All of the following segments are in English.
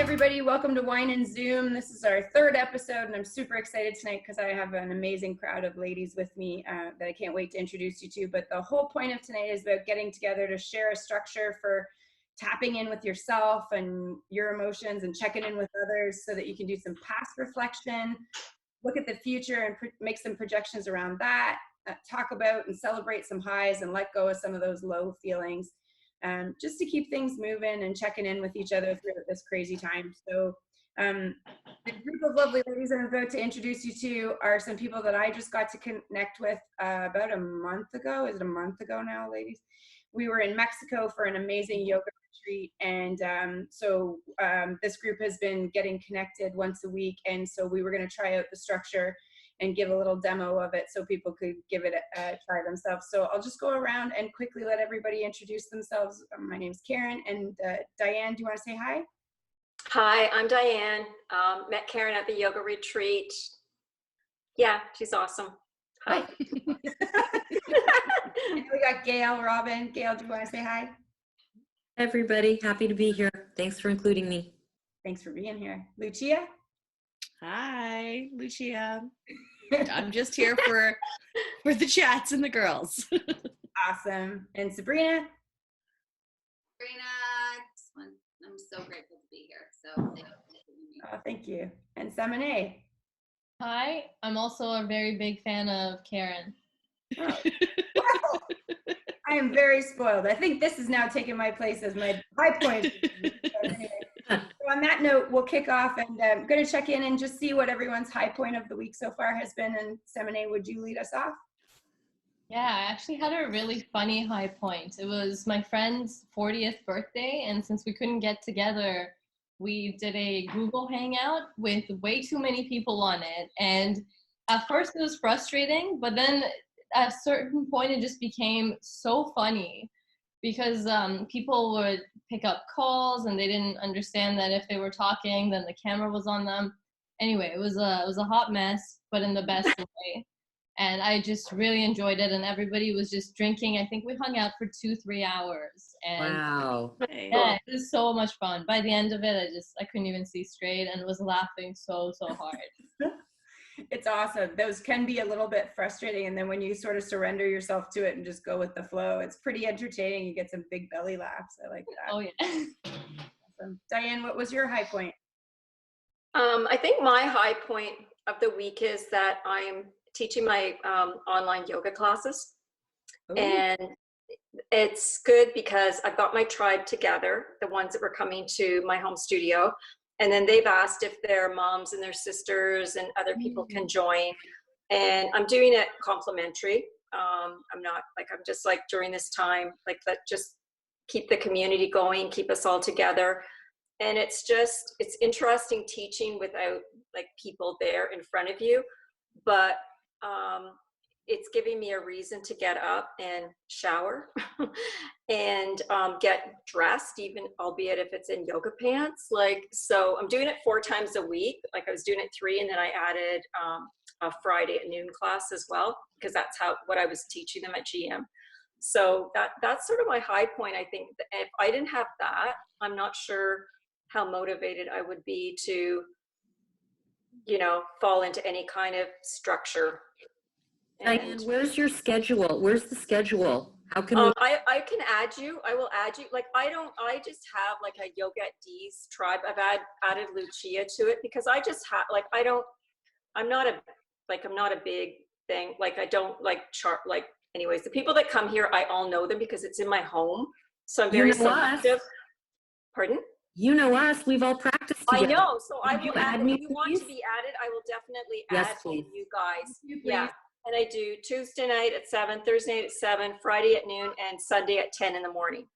everybody. Welcome to INE Zoom. This is our third episode, and I'm super excited tonight because I have an amazing crowd of ladies with me that I can't wait to introduce you to. But the whole point of tonight is about getting together to share a structure for tapping in with yourself and your emotions and checking in with others so that you can do some past reflection, look at the future and make some projections around that, talk about and celebrate some highs and let go of some of those low feelings. Just to keep things moving and checking in with each other through this crazy time. So the group of lovely ladies I'm about to introduce you to are some people that I just got to connect with about a month ago. Is it a month ago now, ladies? We were in Mexico for an amazing yoga retreat. And this group has been getting connected once a week. And so we were going to try out the structure and give a little demo of it so people could give it a try themselves. So I'll just go around and quickly let everybody introduce themselves. My name's Karen, and Diane, do you want to say hi? Hi, I'm Diane. Met Karen at the yoga retreat. Yeah, she's awesome. Hi. And we got Gail, Robin. Gail, do you want to say hi? Everybody, happy to be here. Thanks for including me. Thanks for being here. Lucia? Hi, Lucia. I'm just here for the chats and the girls. Awesome. And Sabrina? I'm so grateful to be here. So thank you. And Samane? Hi, I'm also a very big fan of Karen. Oh. Wow. I am very spoiled. I think this is now taking my place as my high point. So on that note, we'll kick off, and I'm going to check in and just see what everyone's high point of the week so far has been. And Samane, would you lead us off? Yeah, I actually had a really funny high point. It was my friend's 40th birthday, and since we couldn't get together, we did a Google Hangout with way too many people on it. And at first it was frustrating, but then at a certain point it just became so funny because people would pick up calls and they didn't understand that if they were talking, then the camera was on them. Anyway, it was a hot mess, but in the best way. And I just really enjoyed it, and everybody was just drinking. I think we hung out for 2-3 hours. And wow. Yeah, it was so much fun. By the end of it, I couldn't even see straight and was laughing so hard. It's awesome. Those can be a little bit frustrating, and then when you sort of surrender yourself to it and just go with the flow, it's pretty entertaining. You get some big belly laughs. I like that. Oh yeah. Awesome. Diane, what was your high point? I think my high point of the week is that I'm teaching my online yoga classes. Ooh. And it's good because I've got my tribe together, the ones that were coming to my home studio. And then they've asked if their moms and their sisters and other people can join. And I'm doing it complimentary. I'm just like during this time, like just keep the community going, keep us all together. And it's interesting teaching without like people there in front of you. But it's giving me a reason to get up and shower and get dressed, even albeit if it's in yoga pants. So I'm doing it 4 times a week. Like I was doing it 3, and then I added a Friday at noon class as well, because that's what I was teaching them at GM. So that's sort of my high point. I think that if I didn't have that, I'm not sure how motivated I would be to, fall into any kind of structure. Diane, where's your schedule? Where's the schedule? How can we? I can add you. I will add you. Like I just have like a Yoga at D's tribe. I've added Lucia to it because I just have like I'm not a big thing. Like I don't like chart. Like anyways, the people that come here, I all know them because it's in my home. So I'm very selective. Pardon? You know us. We've all practiced together. I know. So I will add if me, you want to be added, I will definitely add you guys. Yeah. And I do Tuesday night at 7, Thursday night at 7, Friday at noon, and Sunday at 10 in the morning.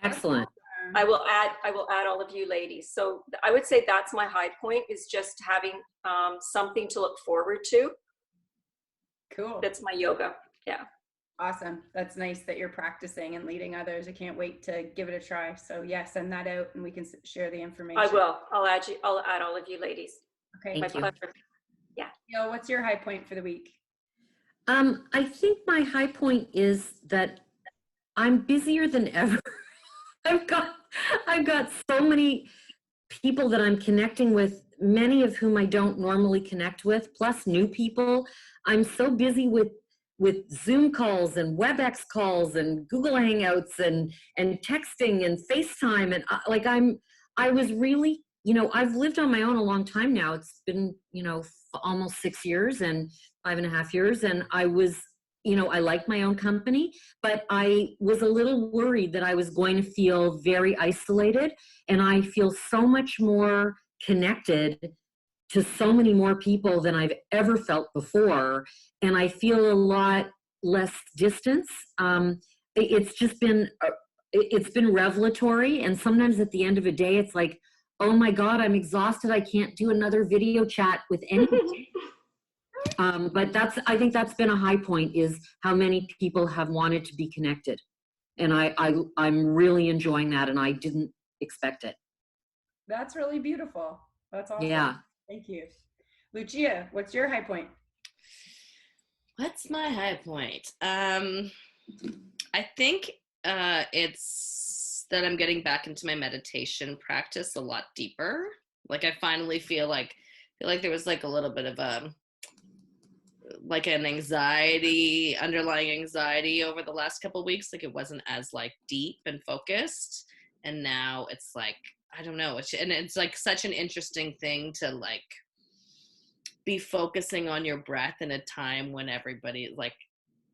Excellent. I will add all of you ladies. So I would say that's my high point, is just having something to look forward to. Cool. That's my yoga. Yeah. Awesome. That's nice that you're practicing and leading others. I can't wait to give it a try. So yeah, send that out and we can share the information. I will. I'll add all of you ladies. Okay. Thank you. Pleasure. Yeah. Gail, what's your high point for the week? I think my high point is that I'm busier than ever. I've got so many people that I'm connecting with, many of whom I don't normally connect with, plus new people. I'm so busy with Zoom calls and WebEx calls and Google Hangouts and texting and FaceTime. And I was really, I've lived on my own a long time now. It's been, almost 6 years and 5.5 years. And I was, I like my own company, but I was a little worried that I was going to feel very isolated. And I feel so much more connected to so many more people than I've ever felt before. And I feel a lot less distance. It's just been, it's been revelatory. And sometimes at the end of a day, it's like, oh my God, I'm exhausted. I can't do another video chat with anybody. But I think that's been a high point, is how many people have wanted to be connected. And I'm really enjoying that, and I didn't expect it. That's really beautiful. That's awesome. Yeah. Thank you. Lucia, what's your high point? What's my high point? I think it's that I'm getting back into my meditation practice a lot deeper. Like I finally feel like there was like a little bit of an underlying anxiety over the last couple of weeks. Like it wasn't as like deep and focused. And now it's like, I don't know. It's like such an interesting thing to like be focusing on your breath in a time when everybody like,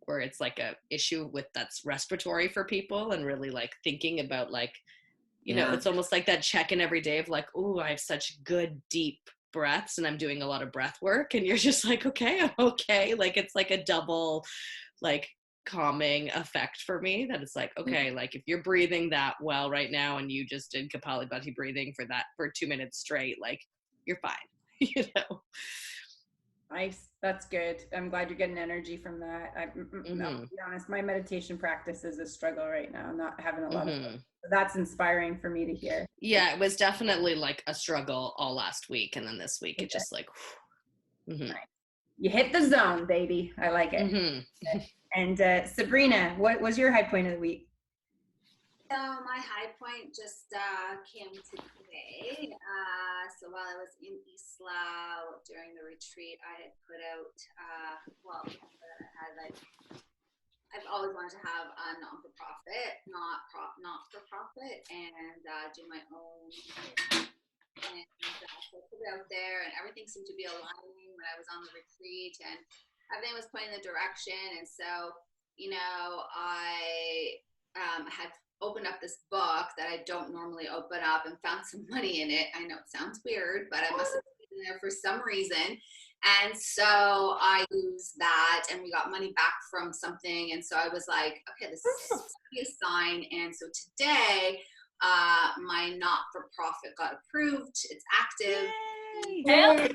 where it's like a issue with that's respiratory for people, and really like thinking about like, you know, it's almost like that check-in every day of like, oh, I have such good deep breaths and I'm doing a lot of breath work, and you're just like, okay, I'm okay. Like it's like a double like calming effect for me, that it's like, okay, like if you're breathing that well right now and you just did Kapalabhati breathing for 2 minutes straight, like you're fine. You know. Nice. That's good. I'm glad you're getting energy from that. I'll be honest, my meditation practice is a struggle right now. I'm not having a lot of it. So that's inspiring for me to hear. Yeah, it was definitely like a struggle all last week, and then this week it just like nice. You hit the zone, baby. I like it. And Sabrina, what was your high point of the week? So my high point just came today. So while I was in Isla during the retreat, I had put out, I've always wanted to have a non-for-profit, not-for-profit, and do my own. And so I put it out there, and everything seemed to be aligning when I was on the retreat, and everything was pointing in the direction. And so, you know, I had opened up this book that I don't normally open up and found some money in it. I know it sounds weird, but I must have put it in there for some reason. And so I used that, and we got money back from something. And so I was like, okay, this is a sign. And so today, my not-for-profit got approved. It's active. Yay!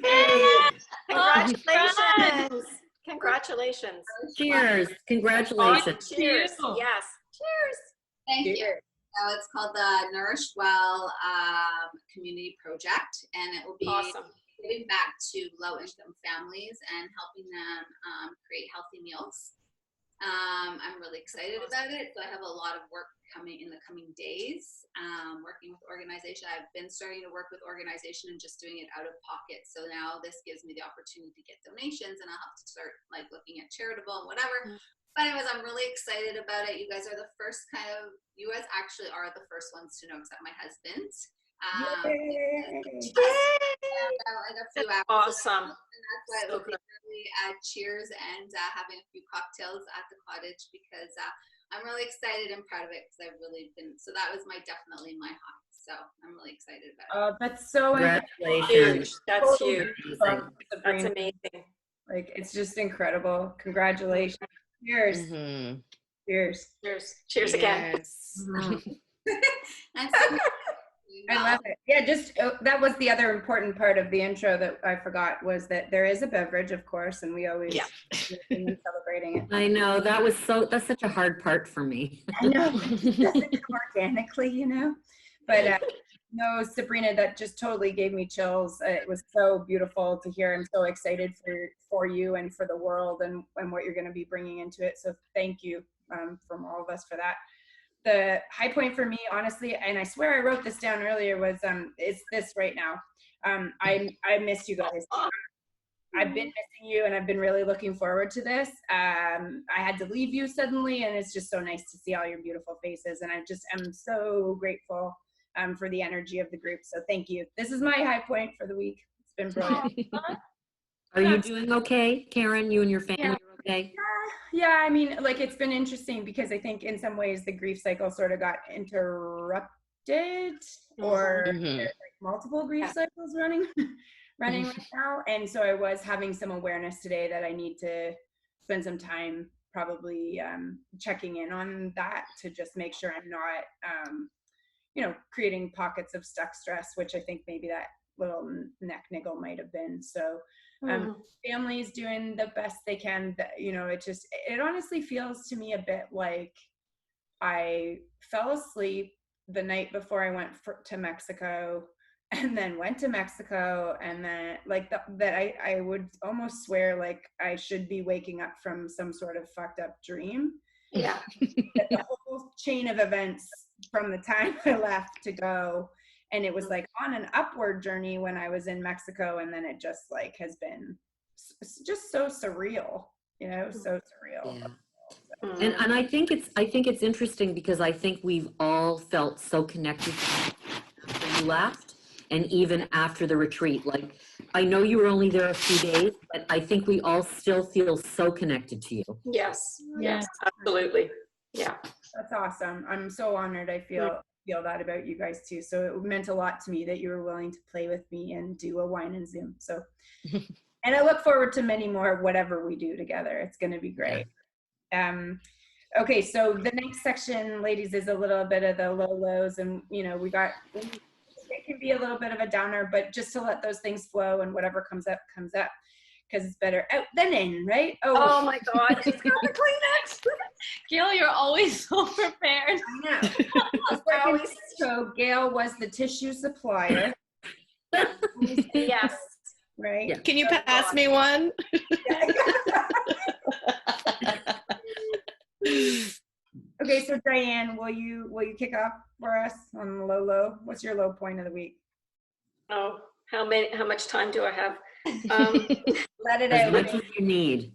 Congratulations. Congratulations. Cheers. Congratulations. Cheers. Yes. Cheers. Thank you. So it's called the Nourished Well Community Project, and it will be giving back to low-income families and helping them create healthy meals. I'm really excited about it. So I have a lot of work coming in the coming days, working with organization. I've been starting to work with organization and just doing it out of pocket. So now this gives me the opportunity to get donations, and I'll have to start like looking at charitable and whatever. But anyways, I'm really excited about it. You guys are the first you guys actually are the first ones to know, except my husband. Like a few hours. Awesome. And that's why it would be really cheers and having a few cocktails at the cottage, because I'm really excited and proud of it, because I've really been, so that was definitely my high. So I'm really excited about it. Oh, that's so Congratulations. That's huge. That's amazing. Like, it's just incredible. Congratulations. Cheers. Cheers. Cheers. Cheers again. I love it. Yeah, just that was the other important part of the intro that I forgot, was that there is a beverage, of course, and we always celebrating it. I know, that's such a hard part for me. I know, it doesn't come organically, you know, but no, Sabrina, that just totally gave me chills. It was so beautiful to hear. I'm so excited for you and for the world and what you're going to be bringing into it. So thank you from all of us for that. the high point for me, honestly, and I swear I wrote this down earlier, was is this right now. I miss you guys. I've been missing you, and I've been really looking forward to this. I had to leave you suddenly, and it's just so nice to see all your beautiful faces, and I just am so grateful for the energy of the group. So thank you. This is my high point for the week. It's been brilliant. Are you doing okay, Karen? You and your family are okay? Yeah, I mean, like, it's been interesting because I think in some ways the grief cycle sort of got interrupted, or there's like multiple grief cycles running right now. And so I was having some awareness today that I need to spend some time probably checking in on that to just make sure I'm not, you know, creating pockets of stuck stress, which I think maybe that little neck niggle might have been. So family's doing the best they can. You know, it honestly feels to me a bit like I fell asleep the night before I went to Mexico, and then went to Mexico, and then like that I would almost swear like I should be waking up from some sort of fucked up dream. Yeah. The whole chain of events from the time I left to go, and it was like on an upward journey when I was in Mexico, and then it just like has been just so surreal, you know, so surreal. Yeah. And I think it's interesting because I think we've all felt so connected after you left, and even after the retreat. Like, I know you were only there a few days, but I think we all still feel so connected to you. Yes, yes, absolutely. Yeah. That's awesome. I'm so honored. I feel that about you guys too. So it meant a lot to me that you were willing to play with me and do a wine and Zoom. So, and I look forward to many more, whatever we do together. It's going to be great. Okay, so the next section, ladies, is a little bit of the low lows, and you know, it can be a little bit of a downer, but just to let those things flow, and whatever comes up, because it's better out than in, right? Oh my God, she's got the Kleenex. Gail, you're always so prepared. I know. So Gail was the tissue supplier. Yes. Right. Yeah. Can you pass me one? Okay, so Diane, will you kick off for us on the low? What's your low point of the week? Oh, how much time do I have? Let it As out. much as you need.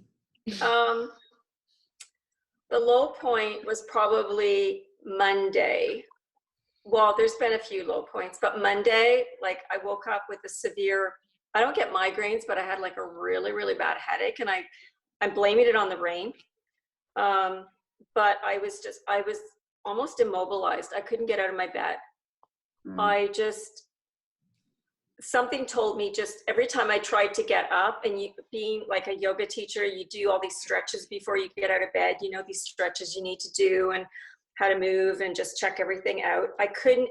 The low point was probably Monday. Well, there's been a few low points, but Monday, like I woke up with a severe, I don't get migraines, but I had like a really, really bad headache, and I'm blaming it on the rain. But I was almost immobilized. I couldn't get out of my bed. Something told me just every time I tried to get up, and being like a yoga teacher, you do all these stretches before you get out of bed, you know, these stretches you need to do and how to move and just check everything out.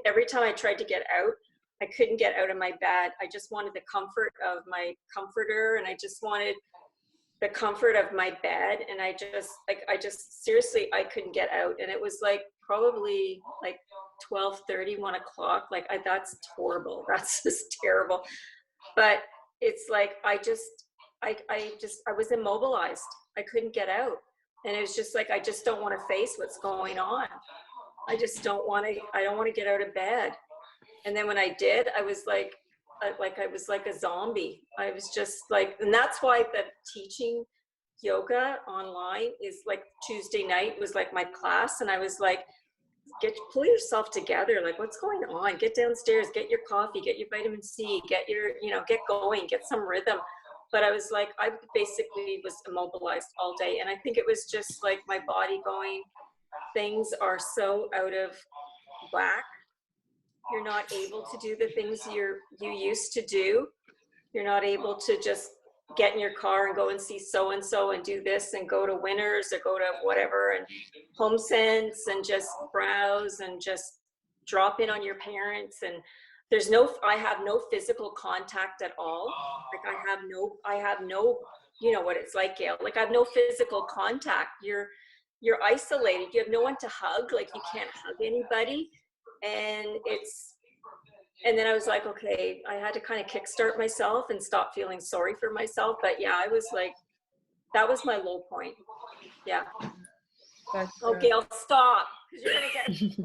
Every time I tried to get out, I couldn't get out of my bed. I just wanted the comfort of my comforter, and I just wanted the comfort of my bed, and I just seriously, I couldn't get out. And it was like probably like 12:30, 1 o'clock. Like that's horrible. That's just terrible. But it's like I was immobilized. I couldn't get out, and it was just like I just don't want to face what's going on. I don't want to get out of bed. And then when I did, I was like I was like a zombie. I was just like, and that's why the teaching yoga online is like Tuesday night was like my class, and I was like, pull yourself together. Like, what's going on? Get downstairs, get your coffee, get your vitamin C, get going, get some rhythm. But I was like, I basically was immobilized all day, and I think it was just like my body going, things are so out of whack. You're not able to do the things you used to do. You're not able to just get in your car and go and see so-and-so and do this and go to Winners or go to whatever and HomeSense and just browse and just drop in on your parents. And I have no physical contact at all. Like I have no, you know what it's like, Gail. Like I have no physical contact. You're isolated. You have no one to hug. Like you can't hug anybody. And then I was like, okay, I had to kind of kickstart myself and stop feeling sorry for myself. But yeah, I was like, that was my low point. Yeah. That's Gail, stop. Because you're gonna get. She's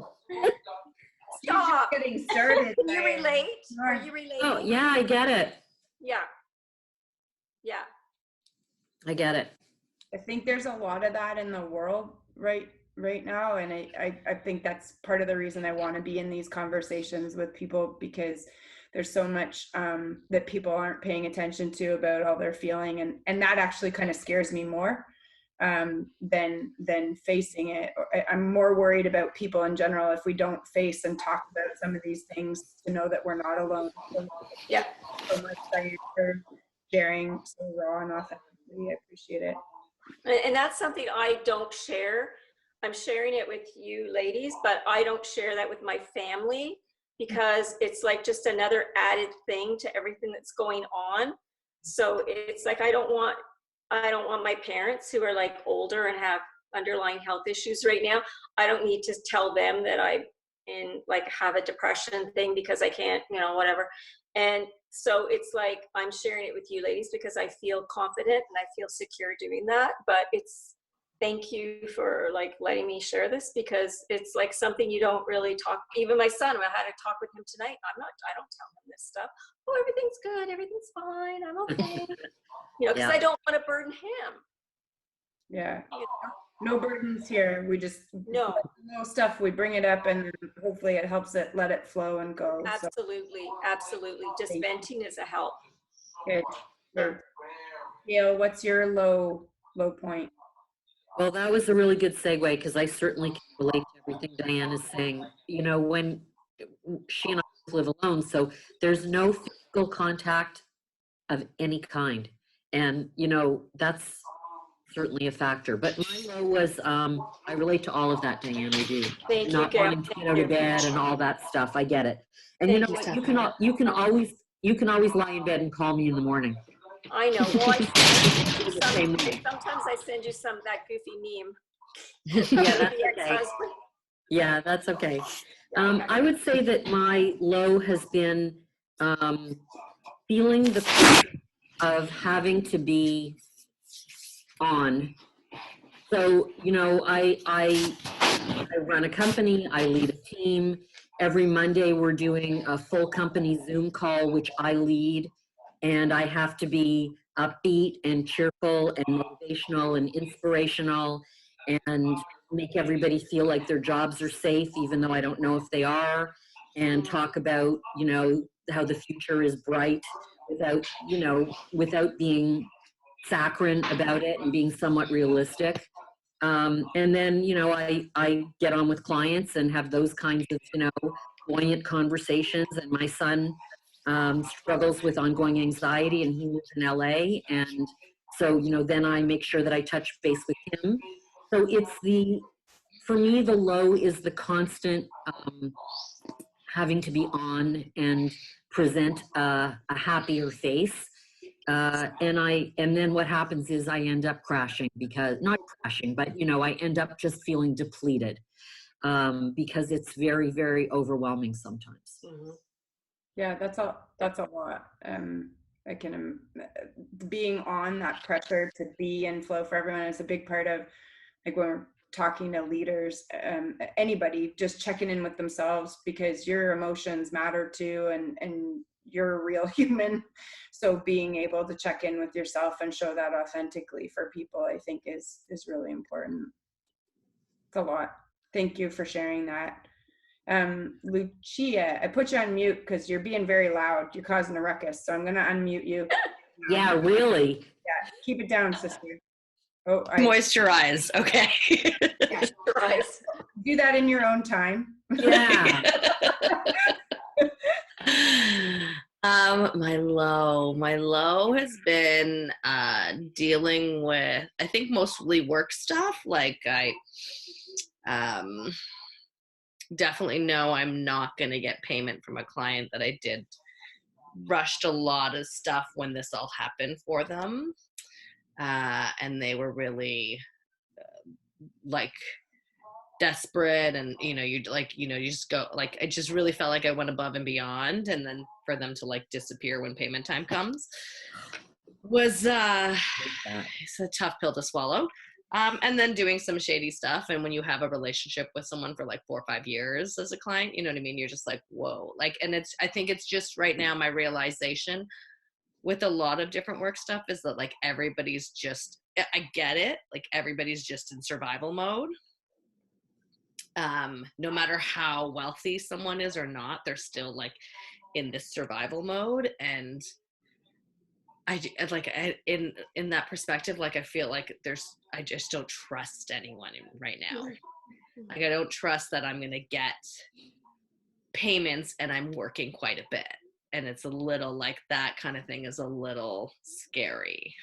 just getting started. Can you relate? Are you relating? Oh, yeah, I get it. Yeah. Yeah. I get it. I think there's a lot of that in the world right now, and I think that's part of the reason I want to be in these conversations with people, because there's so much that people aren't paying attention to about all they're feeling, and that actually kind of scares me more than facing it. I'm more worried about people in general if we don't face and talk about some of these things, to know that we're not alone. Yeah. So much, Diane, for sharing so raw and authentically. I appreciate it. And that's something I don't share. I'm sharing it with you ladies, but I don't share that with my family, because it's like just another added thing to everything that's going on. So it's like, I don't want my parents, who are like older and have underlying health issues right now, I don't need to tell them that I have a depression thing, because I can't, whatever. And so it's like, I'm sharing it with you ladies because I feel confident and I feel secure doing that. But thank you for like letting me share this, because it's like something you don't really talk. Even my son, I had a talk with him tonight. I don't tell him this stuff. Oh, everything's good. Everything's fine. I'm okay. Because I don't want to burden him. Yeah. No burdens here. We just no stuff. We bring it up, and hopefully it helps it let it flow and go. Absolutely, absolutely. Just venting is a help. Good. Gail, what's your low point? Well, that was a really good segue, because I certainly can relate to everything Diane is saying. When she and I live alone, so there's no physical contact of any kind. And, that's certainly a factor. But my low was, I relate to all of that, Diane, I do. Thank you, Not Gail. wanting to get out of bed and all that stuff. I get it. And Thank you can always lie in bed and call me in the morning. I know. Well, sometimes I send you that goofy meme. Yeah, that's okay. Yeah, that's okay. I would say that my low has been feeling the pressure of having to be on. So, I run a company, I lead a team. Every Monday we're doing a full company Zoom call, which I lead, and I have to be upbeat and cheerful and motivational and inspirational and make everybody feel like their jobs are safe, even though I don't know if they are, and talk about, how the future is bright without being saccharine about it and being somewhat realistic. And then, I get on with clients and have those kinds of, buoyant conversations. And my son struggles with ongoing anxiety, and he lives in LA. And so, then I make sure that I touch base with him. So for me, the low is the constant having to be on and present a happier face. And then what happens is I end up crashing, not crashing, but I end up just feeling depleted because it's very, very overwhelming sometimes. Mm-hmm. Yeah, that's a lot. I can being on that pressure to be in flow for everyone is a big part of, like, when we're talking to leaders, anybody, just checking in with themselves, because your emotions matter too, and you're a real human. So being able to check in with yourself and show that authentically for people, I think is really important. It's a lot. Thank you for sharing that. Lucia, I put you on mute because you're being very loud. You're causing a ruckus, so I'm going to unmute you. Yeah, really? Yeah, keep it down, sister. Oh, Moisturize. Okay. Moisturize. Do that in your own time. Yeah. My low has been dealing with, I think, mostly work stuff. Like, I definitely know I'm not going to get payment from a client that I did rushed a lot of stuff when this all happened for them. And they were really like desperate, and you just go, like, I just really felt like I went above and beyond, and then for them to like disappear when payment time comes was it's a tough pill to swallow. And then doing some shady stuff. And when you have a relationship with someone for like 4 or 5 years as a client, you know what I mean? You're just like, whoa. Like, and I think it's just right now my realization with a lot of different work stuff is that like everybody's just, I get it. Like everybody's just in survival mode. No matter how wealthy someone is or not, they're still like in this survival mode. And in that perspective, like I feel like I just don't trust anyone right now. Like I don't trust that I'm going to get payments and I'm working quite a bit. And it's a little like that kind of thing is a little scary.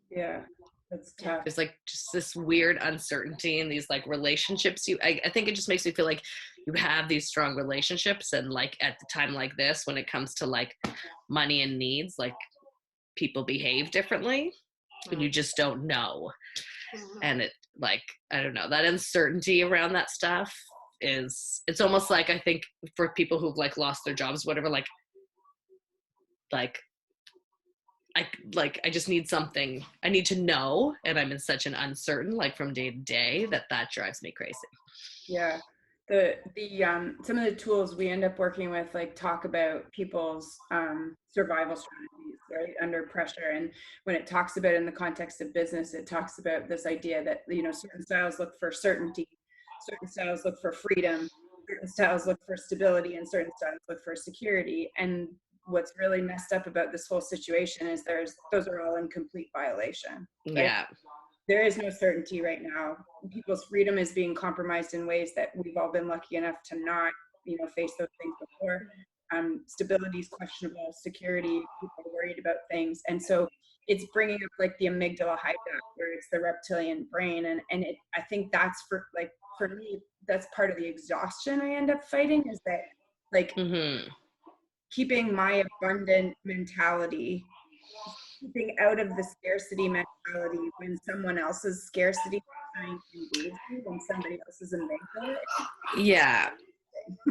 Yeah, that's tough. There's like just this weird uncertainty in these like relationships. I think it just makes me feel like you have these strong relationships, and like at the time like this, when it comes to like money and needs, like people behave differently and you just don't know. And it like, I don't know, that uncertainty around that stuff it's almost like, I think for people who've like lost their jobs, whatever, I just need something. I need to know, and I'm in such an uncertain, like from day to day, that drives me crazy. Yeah. Some of the tools we end up working with like talk about people's survival strategies, right, under pressure. And when it talks about in the context of business, it talks about this idea that, you know, certain styles look for certainty, certain styles look for freedom, certain styles look for stability, and certain styles look for security. And what's really messed up about this whole situation is those are all in complete violation. Right? Yeah. There is no certainty right now. People's freedom is being compromised in ways that we've all been lucky enough to not, you know, face those things before. Stability is questionable. Security, people are worried about things. And so it's bringing up like the amygdala hijack, where it's the reptilian brain. And I think that's for me, that's part of the exhaustion I end up fighting, is that like keeping my abundant mentality, keeping out of the scarcity mentality when someone else's scarcity is trying to engage me, when somebody else's amygdala. Yeah.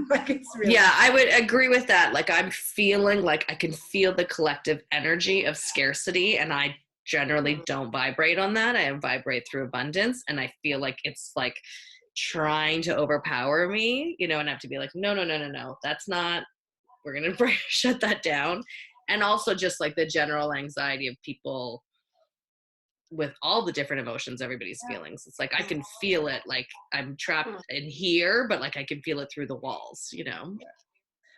Like it's really, yeah, I would agree with that. Like I'm feeling like I can feel the collective energy of scarcity, and I generally don't vibrate on that. I vibrate through abundance, and I feel like it's like trying to overpower me, you know, and I have to be like, no, that's not, we're going to shut that down. And also just like the general anxiety of people with all the different emotions everybody's feeling. So it's like I can feel it, like I'm trapped in here, but like I can feel it through the walls, you know.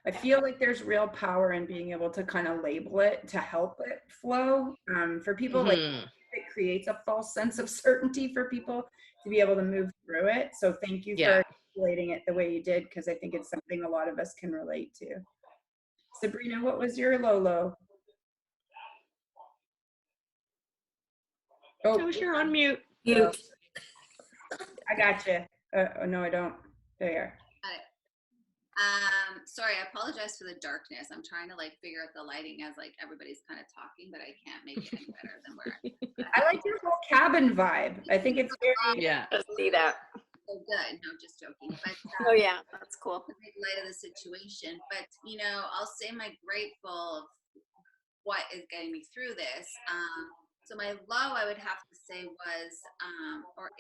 I feel like there's real power in being able to kind of label it to help it flow. For people, like it creates a false sense of certainty for people to be able to move through it. So thank you for articulating it the way you did, because I think it's something a lot of us can relate to. Sabrina, what was your low? Oh, you're on mute. I got you. Oh, no, I don't. There you are. Got it. Sorry, I apologize for the darkness. I'm trying to like figure out the lighting as like everybody's kind of talking, but I can't make it any better than where I like your whole cabin vibe. I think it's very, I see that. so good. No, just joking. But Oh yeah, that's cool. to make light of the situation. But you know, I'll say my grateful of what is getting me through this. So my low, I would have to say, was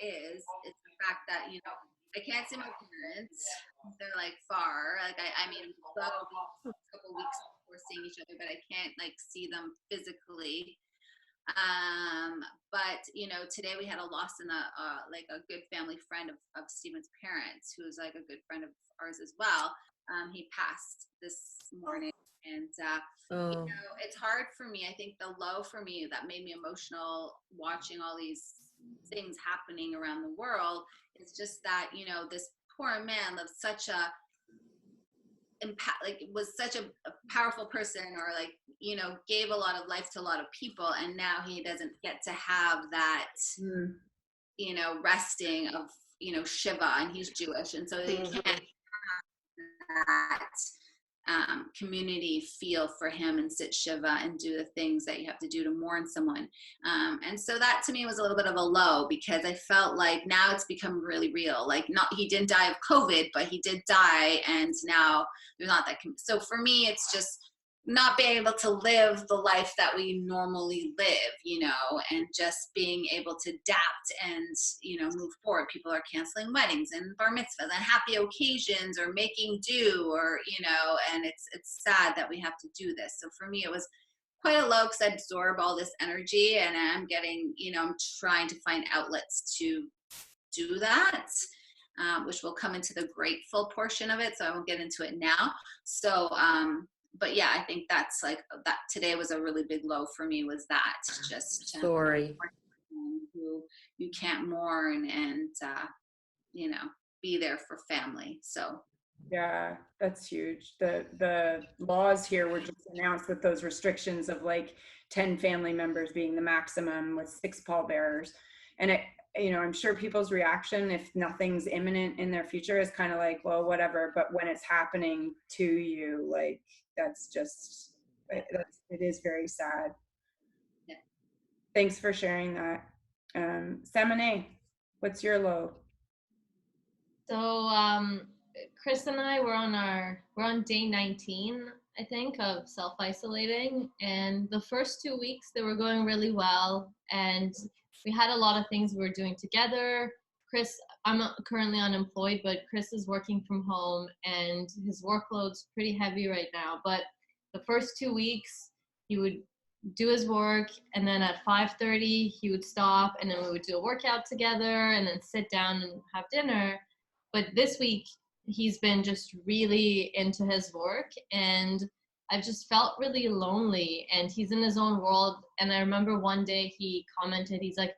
it's the fact that, you know, I can't see my parents. They're like far. Like I mean, a couple weeks before seeing each other, but I can't like see them physically. But you know, today we had a loss in like a good family friend of Stephen's parents, who's like a good friend of ours as well. He passed this morning. And you know, it's hard for me. I think the low for me that made me emotional watching all these things happening around the world is just that, you know, this poor man lived such a was such a powerful person, or like, you know, gave a lot of life to a lot of people, and now he doesn't get to have that you know, resting of, you know, Shiva, and he's Jewish, and so they can't have that community feel for him and sit Shiva and do the things that you have to do to mourn someone. And so that to me was a little bit of a low, because I felt like now it's become really real. Like, not, he didn't die of COVID, but he did die, and now there's not that. So for me, it's just not being able to live the life that we normally live, you know, and just being able to adapt and, you know, move forward. People are canceling weddings and bar mitzvahs and happy occasions or making do, or, you know, and it's sad that we have to do this. So for me, it was quite a low because I absorb all this energy, and I'm getting, you know, I'm trying to find outlets to do that, which will come into the grateful portion of it. So I won't get into it now. So, but yeah, I think that's like that today was a really big low for me, was that just Sorry. who you can't mourn and you know, be there for family. So Yeah, that's huge. The laws here were just announced with those restrictions of like 10 family members being the maximum with 6 pallbearers. And it, you know, I'm sure people's reaction, if nothing's imminent in their future, is kind of like, well, whatever. But when it's happening to you, like, that's just, it is very sad. Yeah. Thanks for sharing that. Semine, what's your low? So Chris and I we're on day 19, I think, of self-isolating, and the first 2 weeks they were going really well, and we had a lot of things we were doing together. I'm currently unemployed, but Chris is working from home and his workload's pretty heavy right now. But the first 2 weeks he would do his work, and then at 5:30 he would stop, and then we would do a workout together and then sit down and have dinner. But this week he's been just really into his work, and I've just felt really lonely, and he's in his own world. And I remember one day he commented, he's like,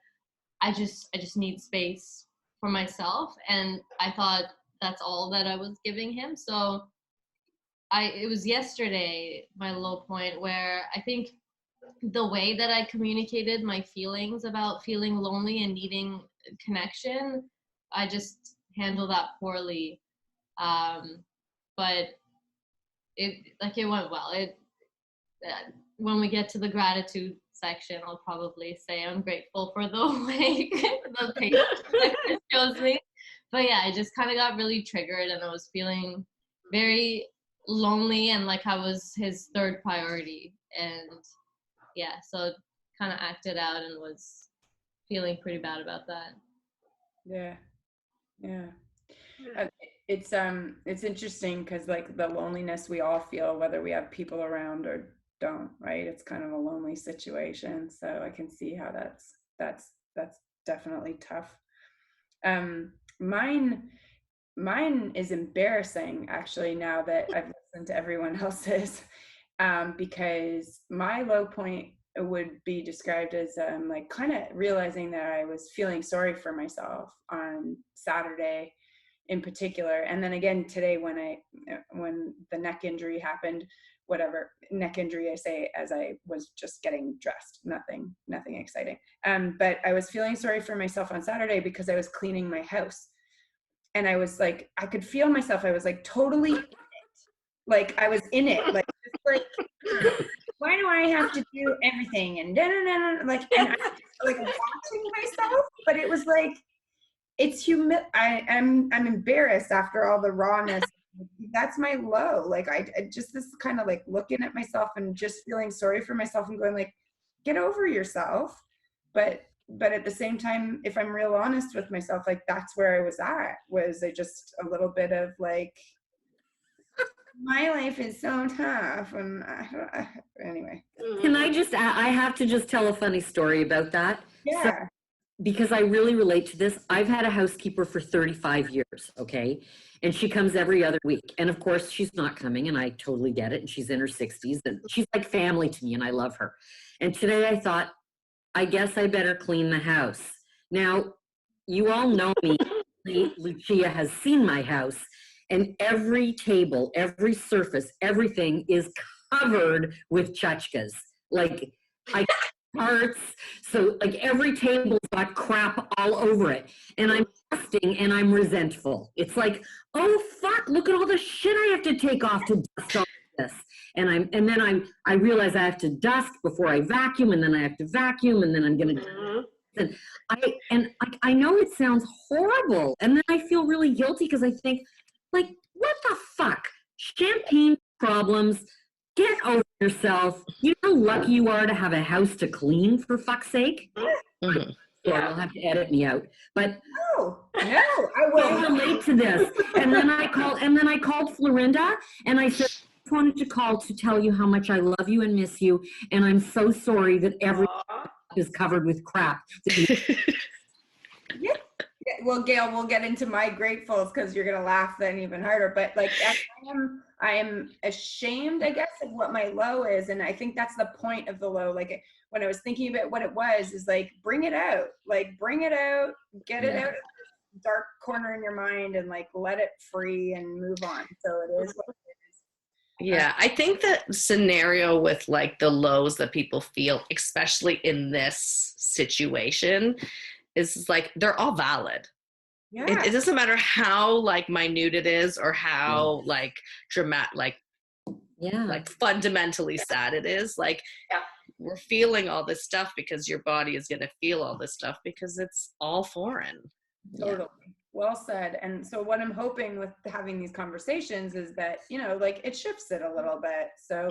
I just need space for myself. And I thought that's all that I was giving him. So it was yesterday, my low point, where I think the way that I communicated my feelings about feeling lonely and needing connection, I just handled that poorly. But it went well. When we get to the gratitude section, I'll probably say I'm grateful for the way the patience that Chris shows me. But yeah, I just kind of got really triggered, and I was feeling very lonely and like I was his third priority. And yeah, so kind of acted out and was feeling pretty bad about that. Yeah. It's interesting because like the loneliness we all feel, whether we have people around or don't, right? It's kind of a lonely situation. So I can see how that's definitely tough. Mine is embarrassing actually, now that I've listened to everyone else's, because my low point would be described as like kind of realizing that I was feeling sorry for myself on Saturday in particular, and then again today when the neck injury happened. Whatever neck injury I say as I was just getting dressed, nothing exciting. But I was feeling sorry for myself on Saturday because I was cleaning my house, and I was like, I could feel myself. I was like totally in it. Like I was in it. Like, just like, why do I have to do everything? And like, and I was like watching myself, but it was like, it's I'm embarrassed after all the rawness. That's my low. Like I just, this kind of like looking at myself and just feeling sorry for myself and going like, get over yourself. But at the same time, if I'm real honest with myself, like that's where I was at, was just a little bit of like, my life is so tough. And anyway. Can I just, I have to just tell a funny story about that. Yeah. So, because I really relate to this. I've had a housekeeper for 35 years, okay? And she comes every other week. And of course, she's not coming, and I totally get it. And she's in her 60s, and she's like family to me, and I love her. And today I thought, I guess I better clean the house. Now, you all know me. Lucia has seen my house, and every table, every surface, everything is covered with tchotchkes. Like, parts, so like every table's got crap all over it, and I'm dusting and I'm resentful. It's like, oh fuck, look at all the shit I have to take off to dust all this. And then I realize I have to dust before I vacuum, and then I have to vacuum, and then I'm gonna and I know it sounds horrible, and then I feel really guilty because I think, like, what the fuck? Champagne problems, Get over yourself. You know how lucky you are to have a house to clean, for fuck's sake? Mhm. Yeah. You'll have to edit me out. But No, I will will. relate to this. And then I called Florinda and I said, I just wanted to call to tell you how much I love you and miss you. And I'm so sorry that everything is covered with crap. Yeah. Well, Gail, we'll get into my gratefuls because you're gonna laugh then even harder. But like, I am ashamed, I guess, of what my low is, and I think that's the point of the low. Like when I was thinking about what it was, is like bring it out, get it out of the dark corner in your mind, and like let it free and move on. So it is what it is. Yeah, I think the scenario with like the lows that people feel, especially in this situation, is like they're all valid. Yeah. It doesn't matter how like minute it is or how like dramatic, like fundamentally sad it is. Like we're feeling all this stuff because your body is going to feel all this stuff because it's all foreign. Totally. Well said. And so what I'm hoping with having these conversations is that, you know, like it shifts it a little bit. So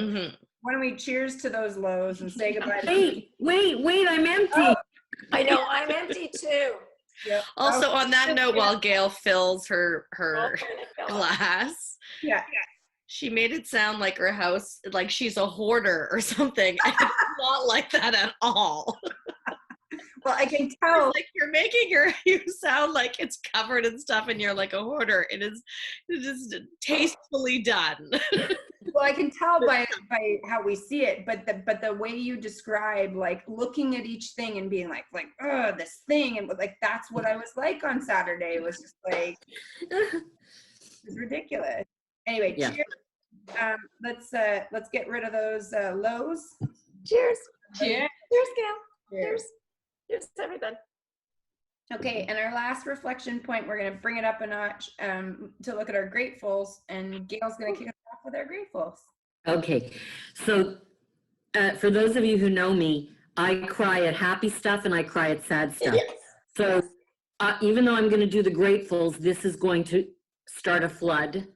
why don't we cheers to those lows and say goodbye. Wait, I'm empty. Oh, I know, I'm empty too. Yep. Also, on that note, while Gail fills her glass, she made it sound like her house, like she's a hoarder or something. And it's not like that at all. Well, I can tell. Like you're making you sound like it's covered in stuff, and you're like a hoarder. It is tastefully done. Well, I can tell by how we see it, but the way you describe, like looking at each thing and being like, oh, this thing, and like that's what I was like on Saturday. It was just like it was ridiculous. Anyway, cheers. Let's get rid of those lows. Cheers. Cheers. Cheers, Gail. Cheers. Cheers, everybody. Okay, and our last reflection point, we're going to bring it up a notch to look at our gratefuls, and Gail's going to kick us off with our gratefuls. Okay, so for those of you who know me, I cry at happy stuff and I cry at sad stuff. Yes. So even though I'm going to do the gratefuls, this is going to start a flood.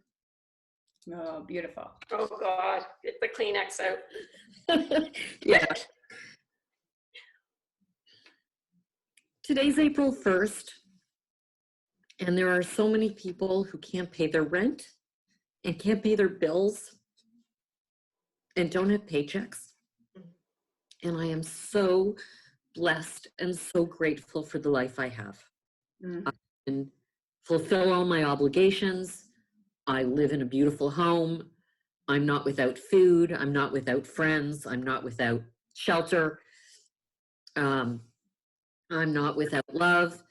Oh, beautiful. Oh, God. Get the Kleenex out. Yeah. Today's April 1st, and there are so many people who can't pay their rent and can't pay their bills and don't have paychecks. And I am so blessed and so grateful for the life I have. I can fulfill all my obligations. I live in a beautiful home. I'm not without food. I'm not without friends. I'm not without shelter. I'm not without love.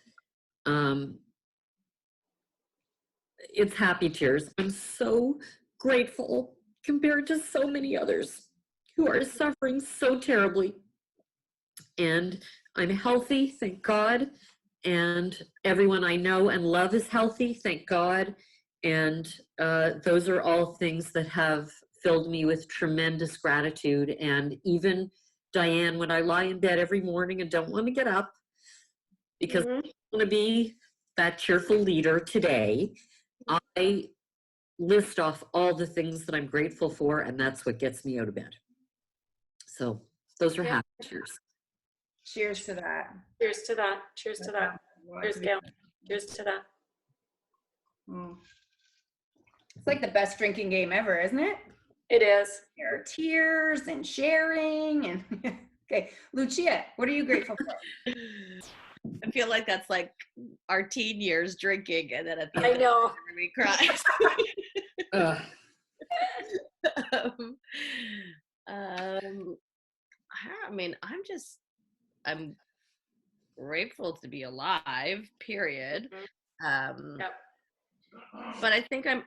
It's happy tears. I'm so grateful compared to so many others who are suffering so terribly. And I'm healthy, thank God. And everyone I know and love is healthy, thank God. And those are all things that have filled me with tremendous gratitude. And even Diane, when I lie in bed every morning and don't want to get up, because I want to be that cheerful leader today, I list off all the things that I'm grateful for, and that's what gets me out of bed. So those are happy cheers. Cheers to that. Cheers to that. Cheers to that. Cheers, Gail. Cheers to that. It's like the best drinking game ever, isn't it? It is. There are tears and sharing and okay, Lucia, what are you grateful for? I feel like that's like our teen years drinking, and then at the end of it, we cry. I mean, I'm grateful to be alive, period. But I think I'm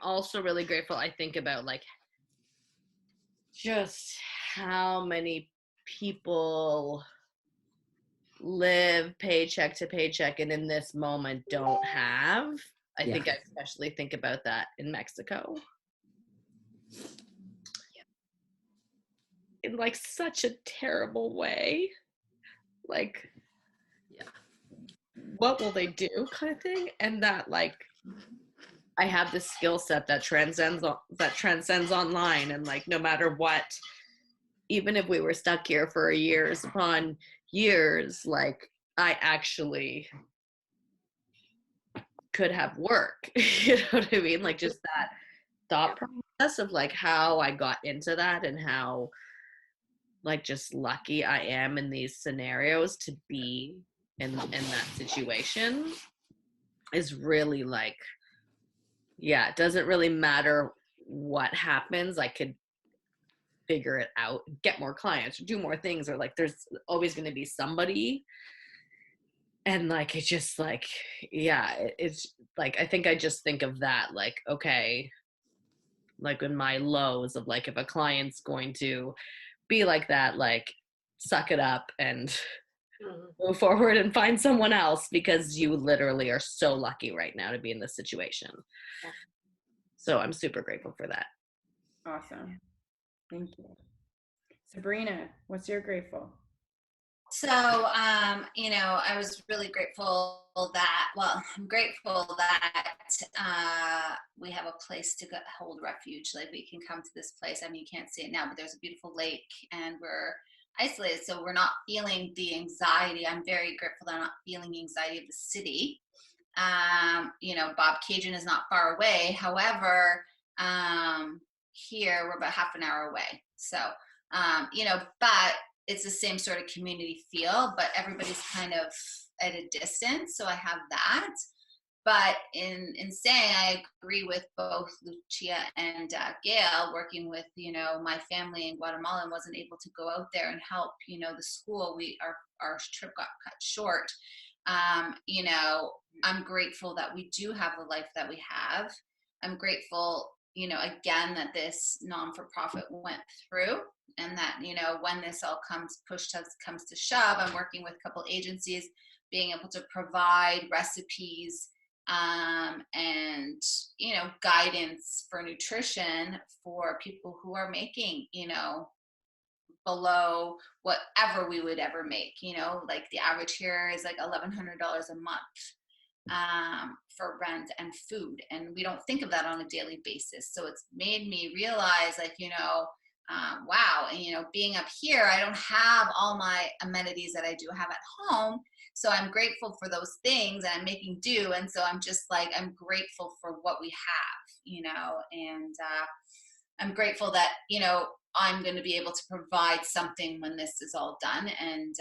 also really grateful. I think about like just how many people live paycheck to paycheck and in this moment don't have. I think I especially think about that in Mexico. In like such a terrible way. Like, what will they do kind of thing? And that like I have this skill set that transcends online, and like no matter what, even if we were stuck here for years upon years, like I actually could have work. You know what I mean? Like just that thought process of like how I got into that and how like just lucky I am in these scenarios to be in that situation is really like, yeah, it doesn't really matter what happens. I could figure it out, get more clients, do more things, or like there's always going to be somebody. And like it's just like, yeah, it's like I think I just think of that like, okay, like in my lows of like if a client's going to be like that, like suck it up and move forward and find someone else, because you literally are so lucky right now to be in this situation. Yeah. So I'm super grateful for that. Awesome. Thank you. Sabrina, what's your grateful? So, I was really grateful that, well, I'm grateful that we have a place to hold refuge. Like we can come to this place. I mean, you can't see it now, but there's a beautiful lake and we're isolated. So we're not feeling the anxiety. I'm very grateful that I'm not feeling the anxiety of the city. Bob Cajun is not far away. However, here we're about half an hour away. So, but it's the same sort of community feel, but everybody's kind of at a distance. So I have that. But in saying, I agree with both Lucia and Gail, working with, my family in Guatemala and wasn't able to go out there and help, the school. Our trip got cut short. I'm grateful that we do have the life that we have. I'm grateful, again, that this non-for-profit went through, and that, when this all comes to shove, I'm working with a couple agencies, being able to provide recipes and, guidance for nutrition for people who are making, below whatever we would ever make, like the average here is like $1,100 a month for rent and food. And we don't think of that on a daily basis. So it's made me realize like, wow. And, being up here, I don't have all my amenities that I do have at home. So I'm grateful for those things and I'm making do. And so I'm just like, I'm grateful for what we have, and I'm grateful that, I'm going to be able to provide something when this is all done. And,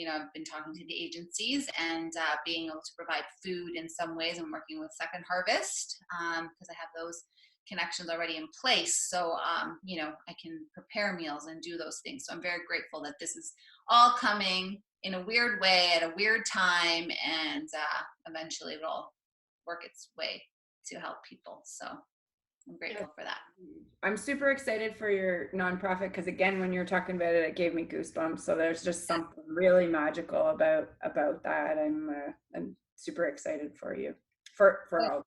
I've been talking to the agencies and being able to provide food in some ways. I'm working with Second Harvest because I have those connections already in place. So, I can prepare meals and do those things. So I'm very grateful that this is all coming in a weird way at a weird time. And eventually it will work its way to help people. So I'm grateful for that. I'm super excited for your nonprofit because again, when you were talking about it, it gave me goosebumps. So there's just something really magical about that. I'm super excited for you, for all.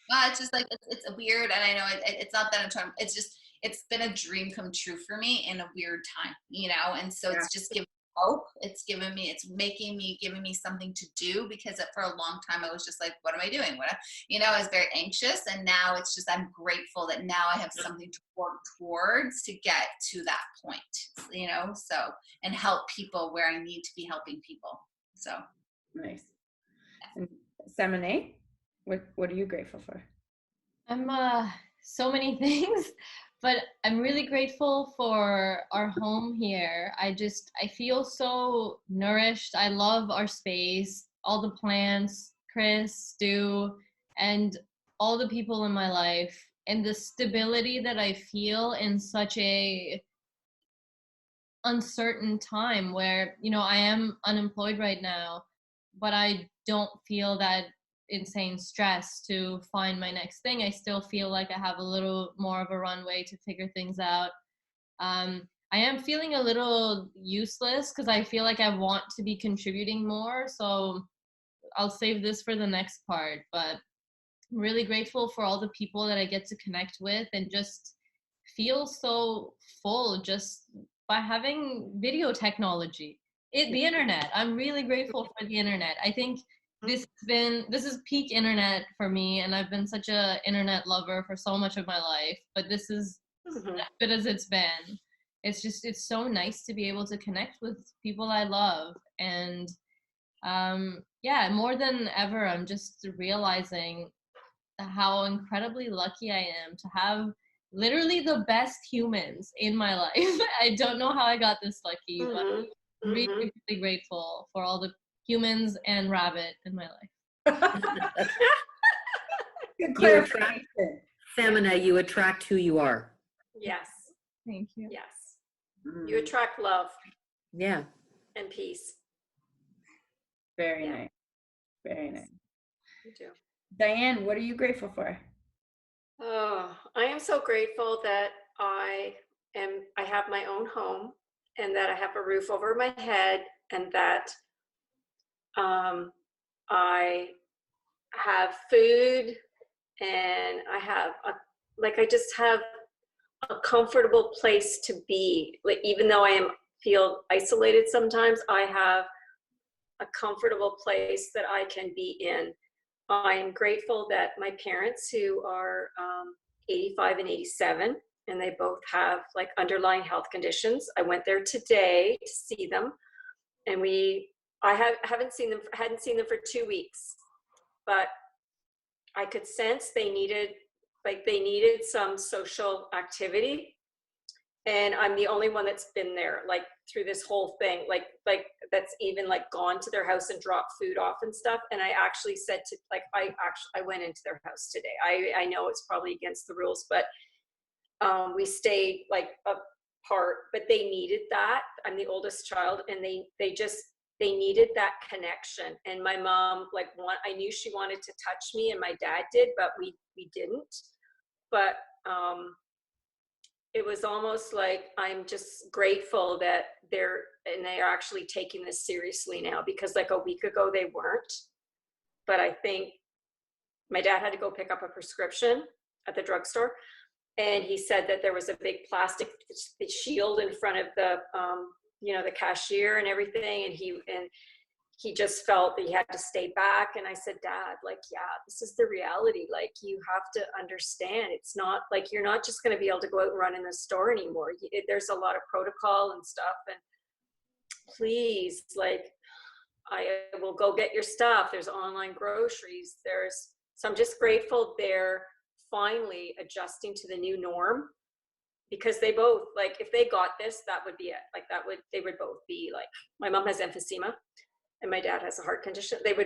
Well, it's just like it's a weird, and I know it's not that I'm trying. It's just it's been a dream come true for me in a weird time, and so it's just giving hope. It's giving me something to do, because for a long time I was just like, what am I doing? I was very anxious, and now it's just I'm grateful that now I have something to work towards to get to that point, so and help people where I need to be helping people. So nice. And Semine, what are you grateful for? I'm so many things, but I'm really grateful for our home here. I feel so nourished. I love our space, all the plants, Chris, Stu, and all the people in my life, and the stability that I feel in such a uncertain time where, I am unemployed right now, but I don't feel that insane stress to find my next thing. I still feel like I have a little more of a runway to figure things out. I am feeling a little useless because I feel like I want to be contributing more. So I'll save this for the next part, but I'm really grateful for all the people that I get to connect with and just feel so full just by having video technology. The internet. I'm really grateful for the internet. I think this is peak internet for me, and I've been such a internet lover for so much of my life, but this is as good as it's been. It's so nice to be able to connect with people I love. And yeah, more than ever, I'm just realizing how incredibly lucky I am to have literally the best humans in my life. I don't know how I got this lucky, but I'm really, really grateful for all the humans and Rabbit in my life. Good You attract, clarification. Femina, you attract who you are. Yes. Thank you. Yes. You attract love Yeah. and peace. Very nice. Very nice. You do. Diane, what are you grateful for? Oh, I am so grateful that I have my own home, and that I have a roof over my head, and that I have food, and I just have a comfortable place to be. Like, even though I feel isolated sometimes, I have a comfortable place that I can be in. I'm grateful that my parents, who are 85 and 87, and they both have like underlying health conditions. I went there today to see them, and hadn't seen them for 2 weeks, but I could sense they needed some social activity. And I'm the only one that's been there, like, through this whole thing, like that's even like gone to their house and dropped food off and stuff. And I actually said to, like, I went into their house today. I know it's probably against the rules, but we stayed like apart, but they needed that. I'm the oldest child, and they needed that connection. And my mom, like, I knew she wanted to touch me, and my dad did, but we didn't. But it was almost like, I'm just grateful that they're actually taking this seriously now, because like a week ago they weren't. But I think my dad had to go pick up a prescription at the drugstore, and he said that there was a big plastic shield in front of the the cashier and everything, and he just felt that he had to stay back. And I said, Dad, like, yeah, this is the reality. Like, you have to understand, it's not like you're not just going to be able to go out and run in the store anymore. There's a lot of protocol and stuff. And please, like, I will go get your stuff. There's online groceries. So I'm just grateful they're finally adjusting to the new norm, because they both, like, if they got this, that would be it. Like, they would both be like, my mom has emphysema and my dad has a heart condition. That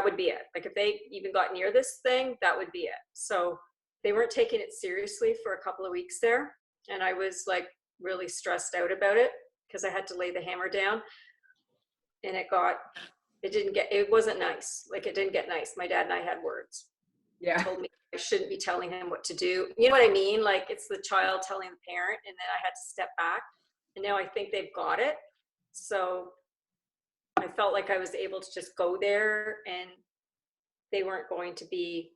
would be it. Like, if they even got near this thing, that would be it. So they weren't taking it seriously for a couple of weeks there. And I was like really stressed out about it, because I had to lay the hammer down, and it wasn't nice. Like, it didn't get nice. My dad and I had words. Yeah. He told me I shouldn't be telling him what to do. You know what I mean? Like, it's the child telling the parent, and then I had to step back. And now I think they've got it. So I felt like I was able to just go there, and they weren't going to be,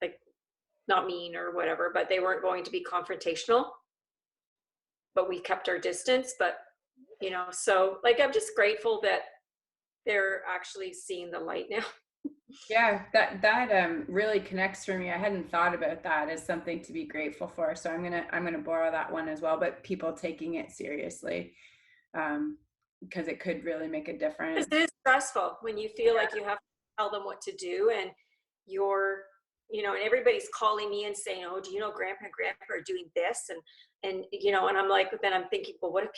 like, not mean or whatever, but they weren't going to be confrontational. But we kept our distance. But, so, like, I'm just grateful that they're actually seeing the light now. Yeah, that really connects for me. I hadn't thought about that as something to be grateful for. So I'm gonna borrow that one as well. But people taking it seriously, because it could really make a difference. It is stressful when you feel like you have to tell them what to do, and you're, and everybody's calling me and saying, oh, do you know Grandpa and Grandpa are doing this? And I'm like, then I'm thinking, well, what if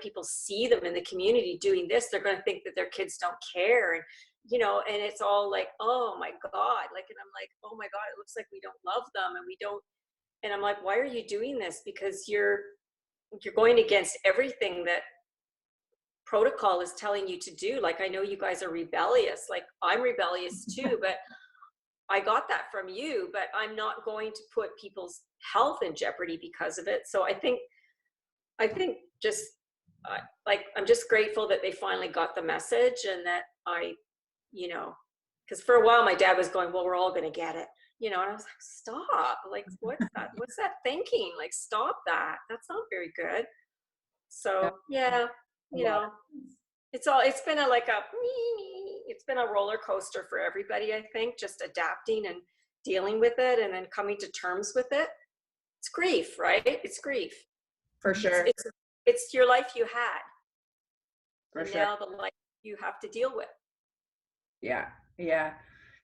people see them in the community doing this? They're going to think that their kids don't care. And, and it's all like, oh my God. Like, and I'm like, oh my God, it looks like we don't love them, and we don't. And I'm like, why are you doing this? Because you're going against everything that protocol is telling you to do. Like, I know you guys are rebellious. Like, I'm rebellious too, but I got that from you, but I'm not going to put people's health in jeopardy because of it. So I think just I'm just grateful that they finally got the message, and that because for a while my dad was going, well, we're all going to get it, and I was like, stop, like, what's that thinking? Like, stop that. That's not very good. So yeah, it's been it's been a roller coaster for everybody, I think, just adapting and dealing with it and then coming to terms with it. It's grief, right? It's grief. For sure. It's your life you had. For and sure. now the life you have to deal with. Yeah.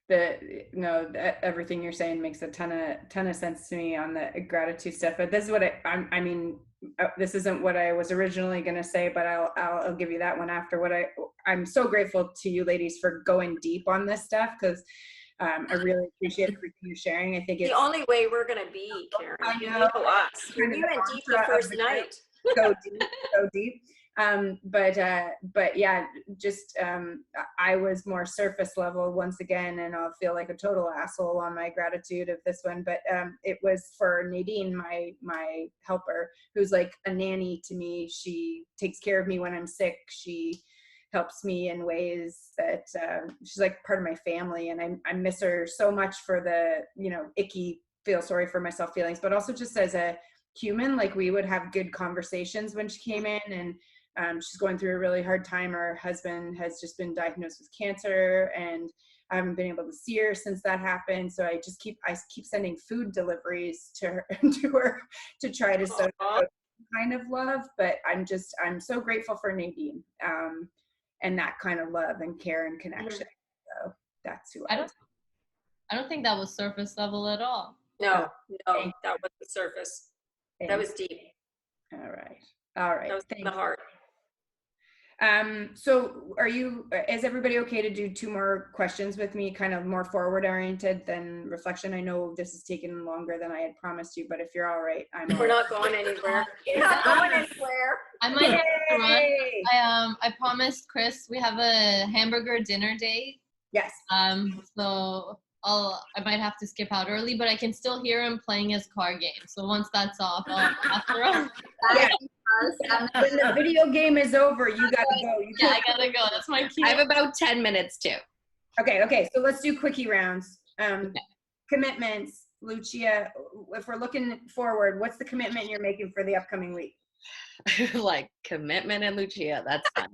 Everything you're saying makes a ton of sense to me on the gratitude stuff. But this is what I mean, this isn't what I was originally going to say, but I'll give you that one after. I'm so grateful to you ladies for going deep on this stuff, because I really appreciate everything you're sharing. I think it's the only way we're going to be, Karen. I know. You know us. We went deep the first night. So deep. But yeah, just I was more surface level once again, and I'll feel like a total asshole on my gratitude of this one. But it was for Nadine, my helper, who's like a nanny to me. She takes care of me when I'm sick. She helps me in ways that she's like part of my family, and I miss her so much for the icky feel sorry for myself feelings, but also just as a human. Like, we would have good conversations when she came in, and she's going through a really hard time. Her husband has just been diagnosed with cancer, and I haven't been able to see her since that happened. So I keep sending food deliveries to her to try to send kind of love. But I'm so grateful for Nadine, and that kind of love and care and connection. So that's who I don't think that was surface level at all. No, that was the surface. Thanks. That was deep. All right. That was in the heart. So is everybody okay to do 2 more questions with me, kind of more forward oriented than reflection? I know this is taking longer than I had promised you, but if you're all right, we're not going anywhere. You're not going anywhere. I might have to run. I promised Chris we have a hamburger dinner date. Yes. So I might have to skip out early, but I can still hear him playing his car game. So once that's off, I'll have to run. Yeah. When the video game is over, you gotta go. I gotta go. That's my cue. I have about 10 minutes too. Okay. So let's do quickie rounds. Commitments, Lucia. If we're looking forward, what's the commitment you're making for the upcoming week? Like commitment and Lucia, that's fine.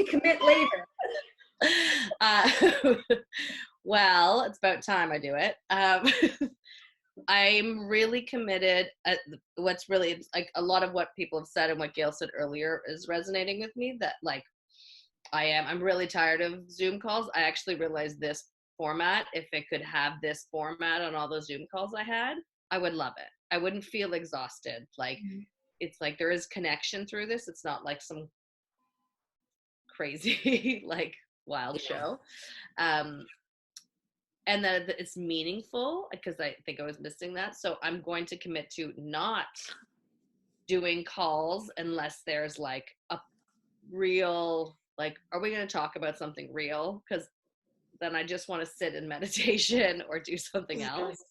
Commit later. Well, it's about time I do it. I'm really committed. What's really like a lot of what people have said and what Gail said earlier is resonating with me, that like I'm really tired of Zoom calls. I actually realized this format, if it could have this format on all the Zoom calls I had, I would love it. I wouldn't feel exhausted. Like it's like there is connection through this. It's not like some crazy like wild show. And that it's meaningful, because I think I was missing that. So I'm going to commit to not doing calls unless there's like a real, like, are we going to talk about something real? Because then I just want to sit in meditation or do something else.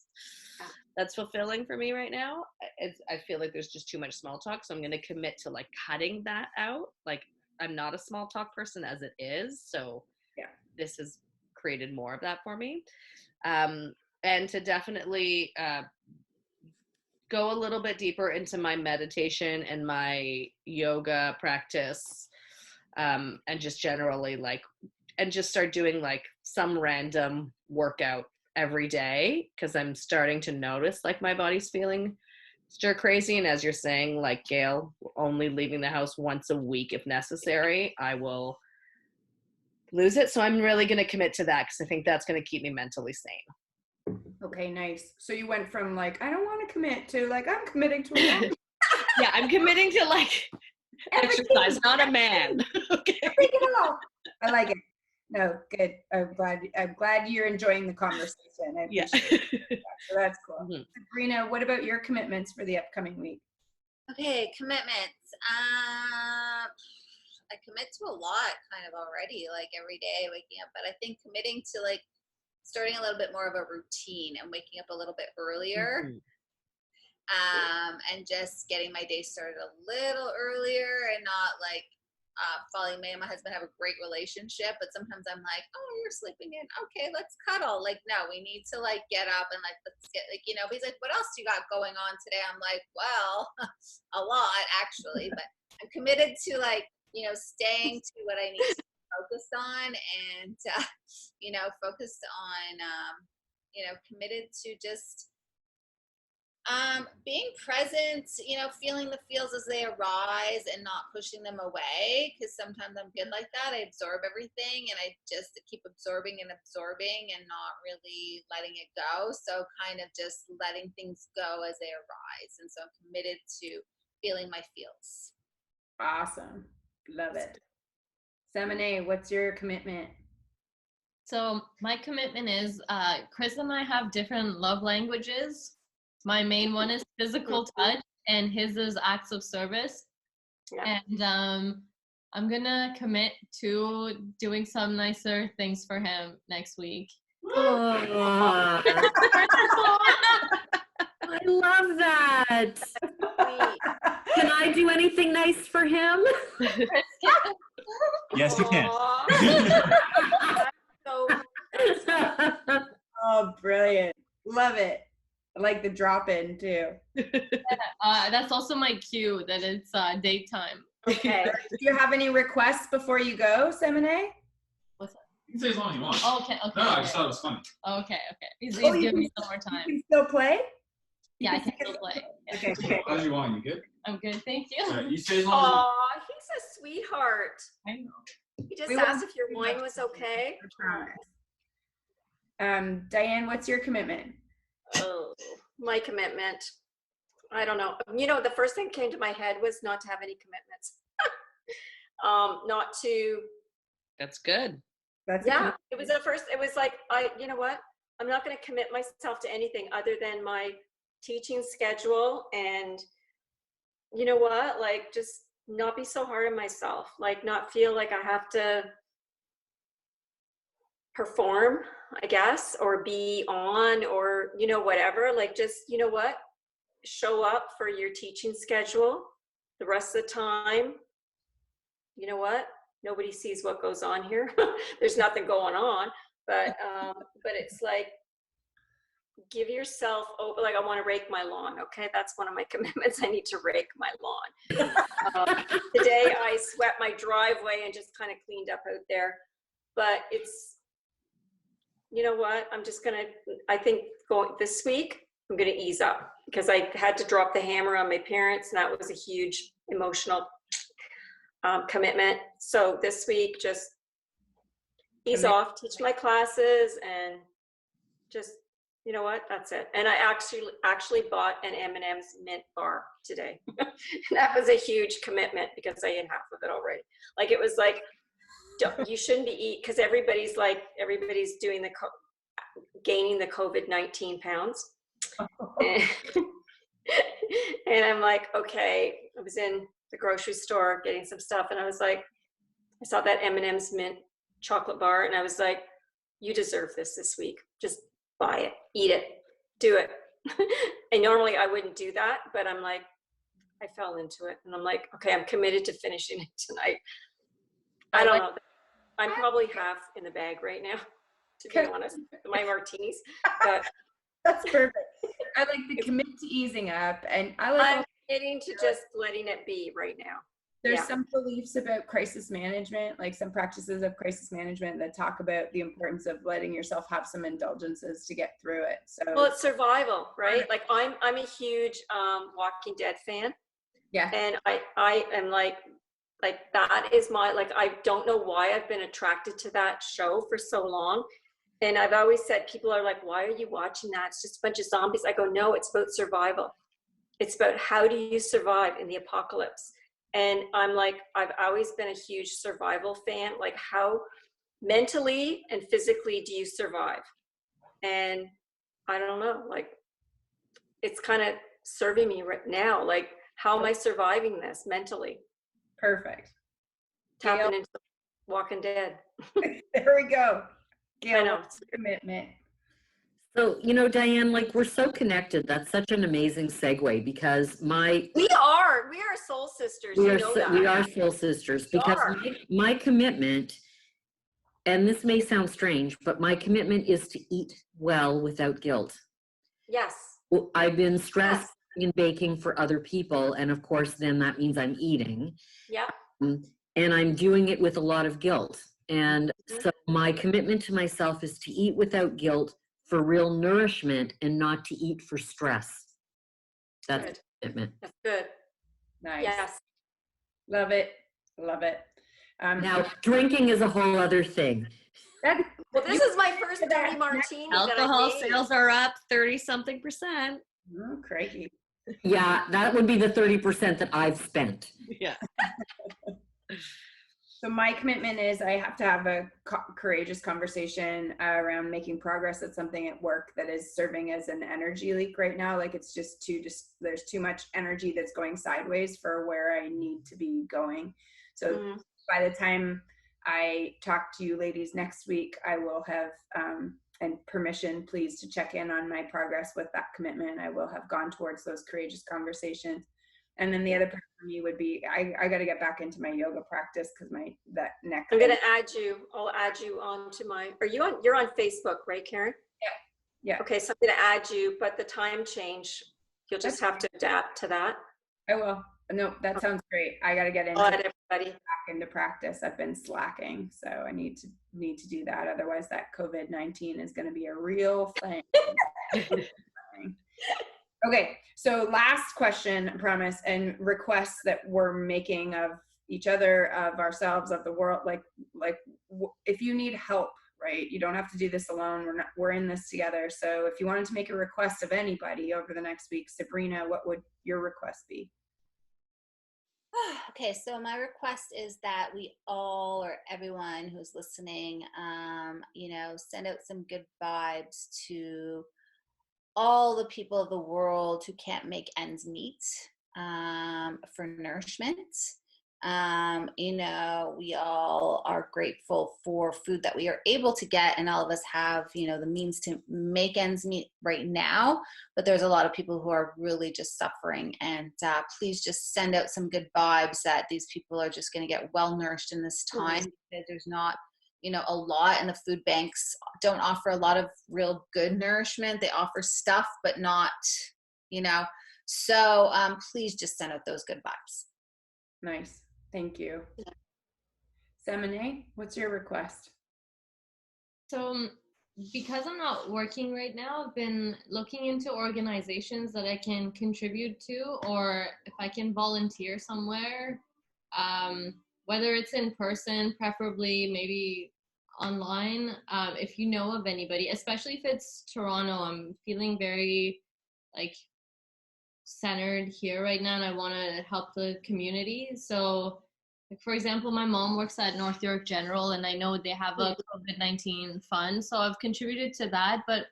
That's fulfilling for me right now. I feel like there's just too much small talk. So I'm going to commit to like cutting that out. Like, I'm not a small talk person as it is. So yeah, this has created more of that for me. And to definitely go a little bit deeper into my meditation and my yoga practice, and just generally like, and just start doing like some random workout every day, because I'm starting to notice like my body's feeling stir crazy. And as you're saying, like Gail, only leaving the house once a week if necessary, I will lose it. So I'm really going to commit to that, because I think that's going to keep me mentally sane. Okay, nice. So you went from like, I don't want to commit, to like, I'm committing to a Yeah, I'm committing to like exercise, not a man. Okay. I like it. No, good. I'm glad you're enjoying the conversation. I appreciate it. So that's cool. Mm-hmm. Sabrina, what about your commitments for the upcoming week? Okay, commitments. I commit to a lot kind of already, like every day waking up, but I think committing to like starting a little bit more of a routine and waking up a little bit earlier. And just getting my day started a little earlier, and not like following me and my husband have a great relationship, but sometimes I'm like, oh, you're sleeping in, okay, let's cuddle. Like, no, we need to like get up and like, let's get like, you know, he's like, what else you got going on today? I'm like, well, a lot actually, but I'm committed to like staying to what I need to focus on, and focused on committed to just being present, feeling the feels as they arise and not pushing them away, because sometimes I'm good like that. I absorb everything and I just keep absorbing and not really letting it go. So kind of just letting things go as they arise. And so I'm committed to feeling my feels. Awesome. Love it. Semine, what's your commitment? So my commitment is Chris and I have different love languages. My main one is physical touch, and his is acts of service. Yeah. And I'm gonna commit to doing some nicer things for him next week. Oh, I love that. Can I do anything nice for him? Yes, you can. So Oh, brilliant. Love it. I like the drop in too. That's also my cue that it's date time. okay. Do you have any requests before you go, Semine? You can say as long as you want. Okay. No, I just thought it was funny. Okay. He's Oh, you giving can- me some more time. You can still play? Yeah, I can still play. Yeah. Okay. As you want, you good? I'm good, thank you. All right, you say as long as Aw, he's a sweetheart. I know. He just We asked want- if your wine was okay. Diane, what's your commitment? Oh, my commitment. I don't know. The first thing that came to my head was not to have any commitments. Not to. That's good. That's Yeah, it was at first. It was like you know what? I'm not going to commit myself to anything other than my teaching schedule, and you know what? Like, just not be so hard on myself. Like, not feel like I have to perform, I guess, or be on, or whatever. Like, just what? Show up for your teaching schedule. The rest of the time, you know what? Nobody sees what goes on here. There's nothing going on, but it's like, give yourself over. Like, I want to rake my lawn. Okay, that's one of my commitments. I need to rake my lawn. Today I swept my driveway and just kind of cleaned up out there. But it's, you know what? I'm just gonna. I think going this week, I'm gonna ease up because I had to drop the hammer on my parents, and that was a huge emotional commitment. So this week, just ease off, teach my classes, and just, you know what, that's it. And I actually bought an M&M's mint bar today. That was a huge commitment because I ate half of it already. Like, it was like, you shouldn't be eating, because everybody's doing gaining the COVID-19 pounds. And I'm like, okay, I was in the grocery store getting some stuff, and I was like, I saw that M&M's mint chocolate bar, and I was like, you deserve this week. Just buy it, eat it, do it. And normally I wouldn't do that, but I'm like, I fell into it, and I'm like, okay, I'm committed to finishing it tonight. I don't know. I'm probably half in the bag right now, to be honest, my martinis. But That's perfect. I like the commit to easing up, and I'm committing to just letting it be right now. There's some beliefs about crisis management, like some practices of crisis management that talk about the importance of letting yourself have some indulgences to get through it. So, well, it's survival, right? Like, I'm a huge Walking Dead fan. Yeah. And I am like that is my, like, I don't know why I've been attracted to that show for so long. And I've always said, people are like, why are you watching that? It's just a bunch of zombies. I go, no, it's about survival. It's about how do you survive in the apocalypse. And I'm like, I've always been a huge survival fan. Like, how mentally and physically do you survive? And I don't know, like, it's kind of serving me right now. Like, how am I surviving this mentally? Perfect. Tapping into Walking Dead. There we go. Gail, I know. what's your commitment? So, Diane, like, we're so connected. That's such an amazing segue because We are soul sisters. we That. are soul sisters because my commitment, and this may sound strange, but my commitment is to eat well without guilt. Yes. Well, I've been stressed in baking for other people, and of course, then that means I'm eating. Yeah. and I'm doing it with a lot of guilt. And so my commitment to myself is to eat without guilt for real nourishment and not to eat for stress. That's Good. the commitment. That's good. Nice. Yes. Love it. Love it. Now, drinking is a whole other thing. That, Well, this is my first dirty martini that Alcohol I made. sales are up 30-something%. oh, crikey. Yeah, that would be the 30% that I've spent. Yeah. So my commitment is I have to have a courageous conversation around making progress at something at work that is serving as an energy leak right now. Like it's just there's too much energy that's going sideways for where I need to be going. So by the time I talk to you ladies next week, I will have, and permission please to check in on my progress with that commitment. I will have gone towards those courageous conversations. And then the other part for me would be, I got to get back into my yoga practice because that neck. I'm going to add you. I'll add you on to you're on Facebook, right, Karen? Yeah. Okay, so I'm going to add you, but the time change, you'll just have to adapt to that. I will. No, that sounds great. I got to get Everybody. back into practice. I've been slacking, so I need to do that. Otherwise, that COVID-19 is going to be a real thing. Okay, so last question, I promise, and requests that we're making of each other, of ourselves, of the world. Like if you need help, right? You don't have to do this alone. We're in this together. So if you wanted to make a request of anybody over the next week, Sabrina, what would your request be? Okay, so my request is that we all, or everyone who's listening, send out some good vibes to all the people of the world who can't make ends meet for nourishment. We all are grateful for food that we are able to get, and all of us have, the means to make ends meet right now, but there's a lot of people who are really just suffering, and please just send out some good vibes that these people are just going to get well nourished in this time, because there's not a lot, and the food banks don't offer a lot of real good nourishment. They offer stuff, but not, so please just send out those good vibes. Nice. Thank you. Semine, what's your request? So because I'm not working right now, I've been looking into organizations that I can contribute to, or if I can volunteer somewhere, whether it's in person, preferably maybe online. If you know of anybody, especially if it's Toronto, I'm feeling very centered here right now, and I want to help the community. So for example, my mom works at North York General, and I know they have a COVID-19 fund, so I've contributed to that. But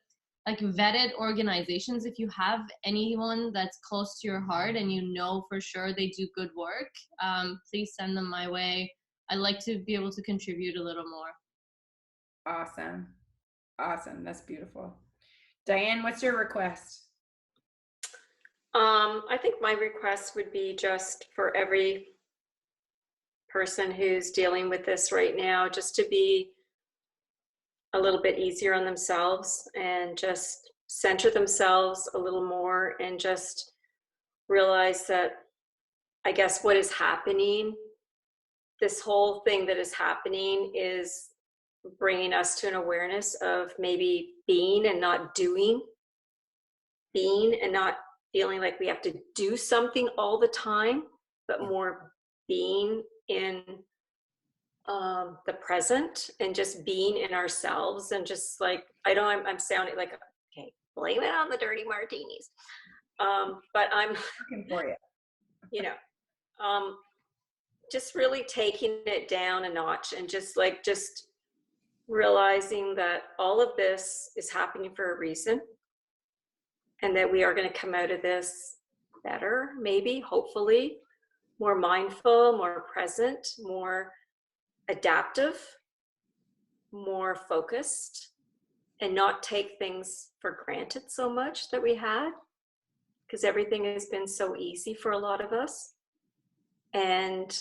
vetted organizations, if you have anyone that's close to your heart and for sure they do good work, please send them my way. I'd like to be able to contribute a little more. Awesome. That's beautiful. Diane, what's your request? I think my request would be just for every person who's dealing with this right now, just to be a little bit easier on themselves and just center themselves a little more, and just realize that, I guess, what is happening, this whole thing that is happening is bringing us to an awareness of maybe being and not doing, being and not feeling like we have to do something all the time, but more being in the present and just being in ourselves, and just I'm sounding like, okay, blame it on the dirty martinis, but I'm looking for you. Just really taking it down a notch, and just realizing that all of this is happening for a reason, and that we are going to come out of this better, maybe, hopefully, more mindful, more present, more adaptive, more focused, and not take things for granted so much that we had, because everything has been so easy for a lot of us. And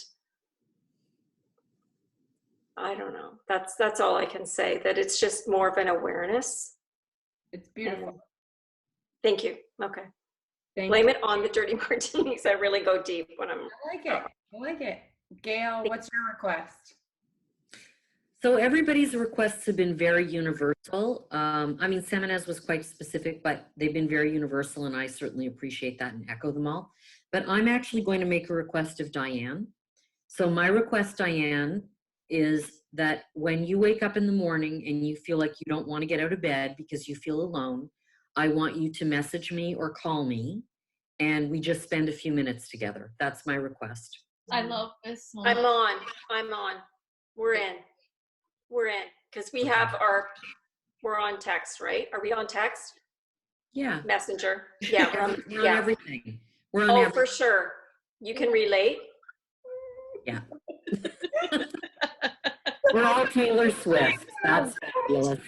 I don't know, that's all I can say, that it's just more of an awareness. It's beautiful. And thank you. Okay. Blame it on the dirty martinis. I really go deep when I'm. I like it. Gail, what's your request? So everybody's requests have been very universal. I mean, Seminez was quite specific, but they've been very universal, and I certainly appreciate that and echo them all. But I'm actually going to make a request of Diane. So my request, Diane, is that when you wake up in the morning and you feel like you don't want to get out of bed because you feel alone, I want you to message me or call me, and we just spend a few minutes together. That's my request. I love this one. I'm on. We're in. Because we're on text, right? Are we on text? Yeah. Messenger. Yeah. We're on everything. We're on everything. For sure. You can relate. Yeah. We're all Taylor Swift. That's fabulous.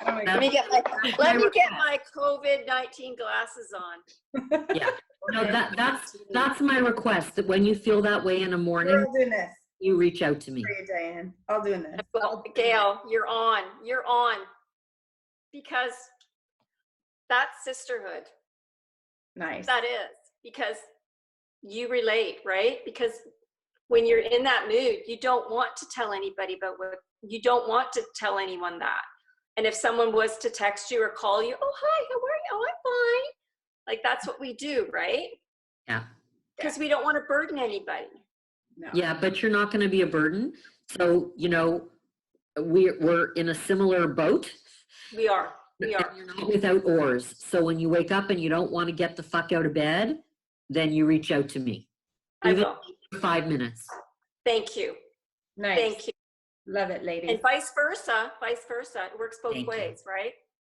Let me get my COVID-19 glasses on. Yeah. No, that's my request, that when you feel that way in the morning, We're all doing this. you reach out to me. For you, Diane. I'll doing this. Well, Gail, you're on. Because that's sisterhood. Nice. That is. Because you relate, right? Because when you're in that mood, you don't want to tell anybody about you don't want to tell anyone that. And if someone was to text you or call you, oh, hi, how are you? Oh, I'm fine. Like, that's what we do, right? Yeah. Because we don't want to burden anybody. No. Yeah, but you're not going to be a burden. So, we're in a similar boat. We are. And you're not without oars. So when you wake up and you don't want to get the fuck out of bed, then you reach out to me. Even I will. for 5 minutes. Thank you. Nice. Thank you. Love it, ladies. And vice versa. It works both ways, right?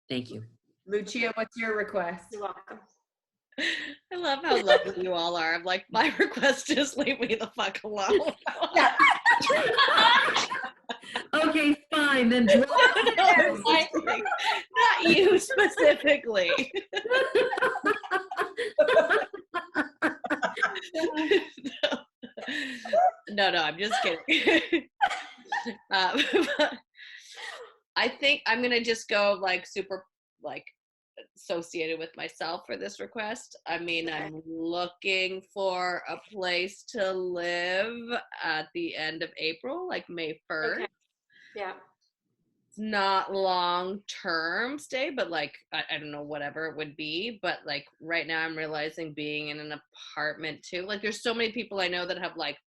Thank you. Lucia, what's your request? You're welcome. I love how lovely you all are. I'm like, my request is leave me the fuck alone. Okay, fine. Then drop Not you specifically. No, I'm just kidding. But I think I'm gonna just go like super like associated with myself for this request. I mean, I'm looking for a place to live at the end of April, like May 1st. Okay. Yeah. It's not long-term stay, but like, I don't know, whatever it would be. But like right now I'm realizing being in an apartment too, like there's so many people I know that have like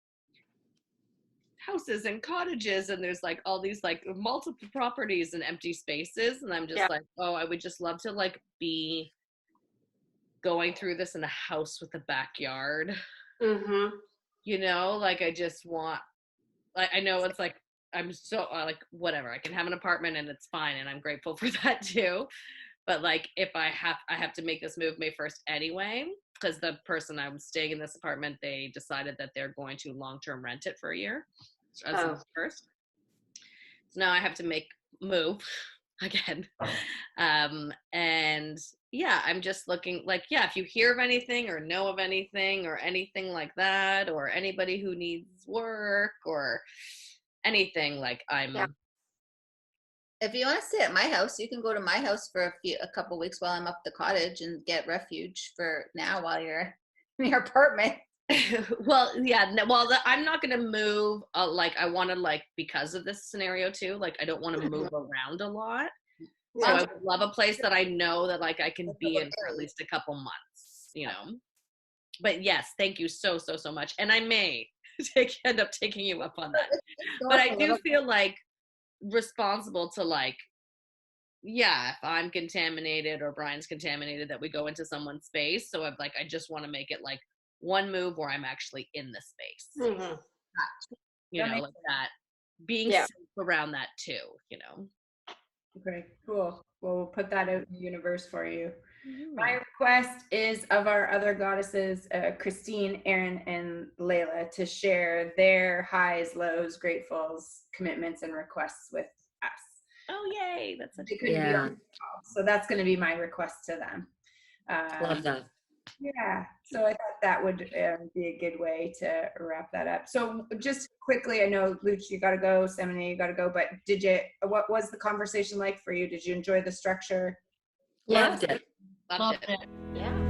houses and cottages, and there's like all these like multiple properties and empty spaces, and I'm just like, oh, I would just love to like be going through this in a house with a backyard. Like I just want, like, I know it's like I'm so like whatever, I can have an apartment and it's fine, and I'm grateful for that too, but like if I have to make this move May 1st anyway, because the person I'm staying in this apartment, they decided that they're going to long-term rent it for a year first. So now I have to move again. And yeah, I'm just looking like, yeah, if you hear of anything or know of anything or anything like that, or anybody who needs work or anything, like If you want to stay at my house, you can go to my house for a couple weeks while I'm up the cottage and get refuge for now while you're in your apartment. Well, yeah, I'm not going to move, like, I want to, like, because of this scenario, too, like, I don't want to move around a lot, so I would love a place that I know that, like, I can be in for at least a couple months, but yes, thank you so much, and I may end up taking you up on that, but I do feel, like, responsible to, like, yeah, if I'm contaminated or Brian's contaminated, that we go into someone's space, so I just want to make it, like, one move where I'm actually in the space, like that, being safe around that too, Okay, cool. Well, we'll put that out in the universe for you. My request is of our other goddesses, Christine, Erin, and Layla, to share their highs, lows, gratefuls, commitments, and requests with us. Oh, yay. That's such a good deal. So that's going to be my request to them. Love that. Yeah, so I thought that would be a good way to wrap that up. So just quickly, I know, Luch, you got to go, Semine, you got to go, but what was the conversation like for you? Did you enjoy the structure? Loved it. Loved it. Yeah.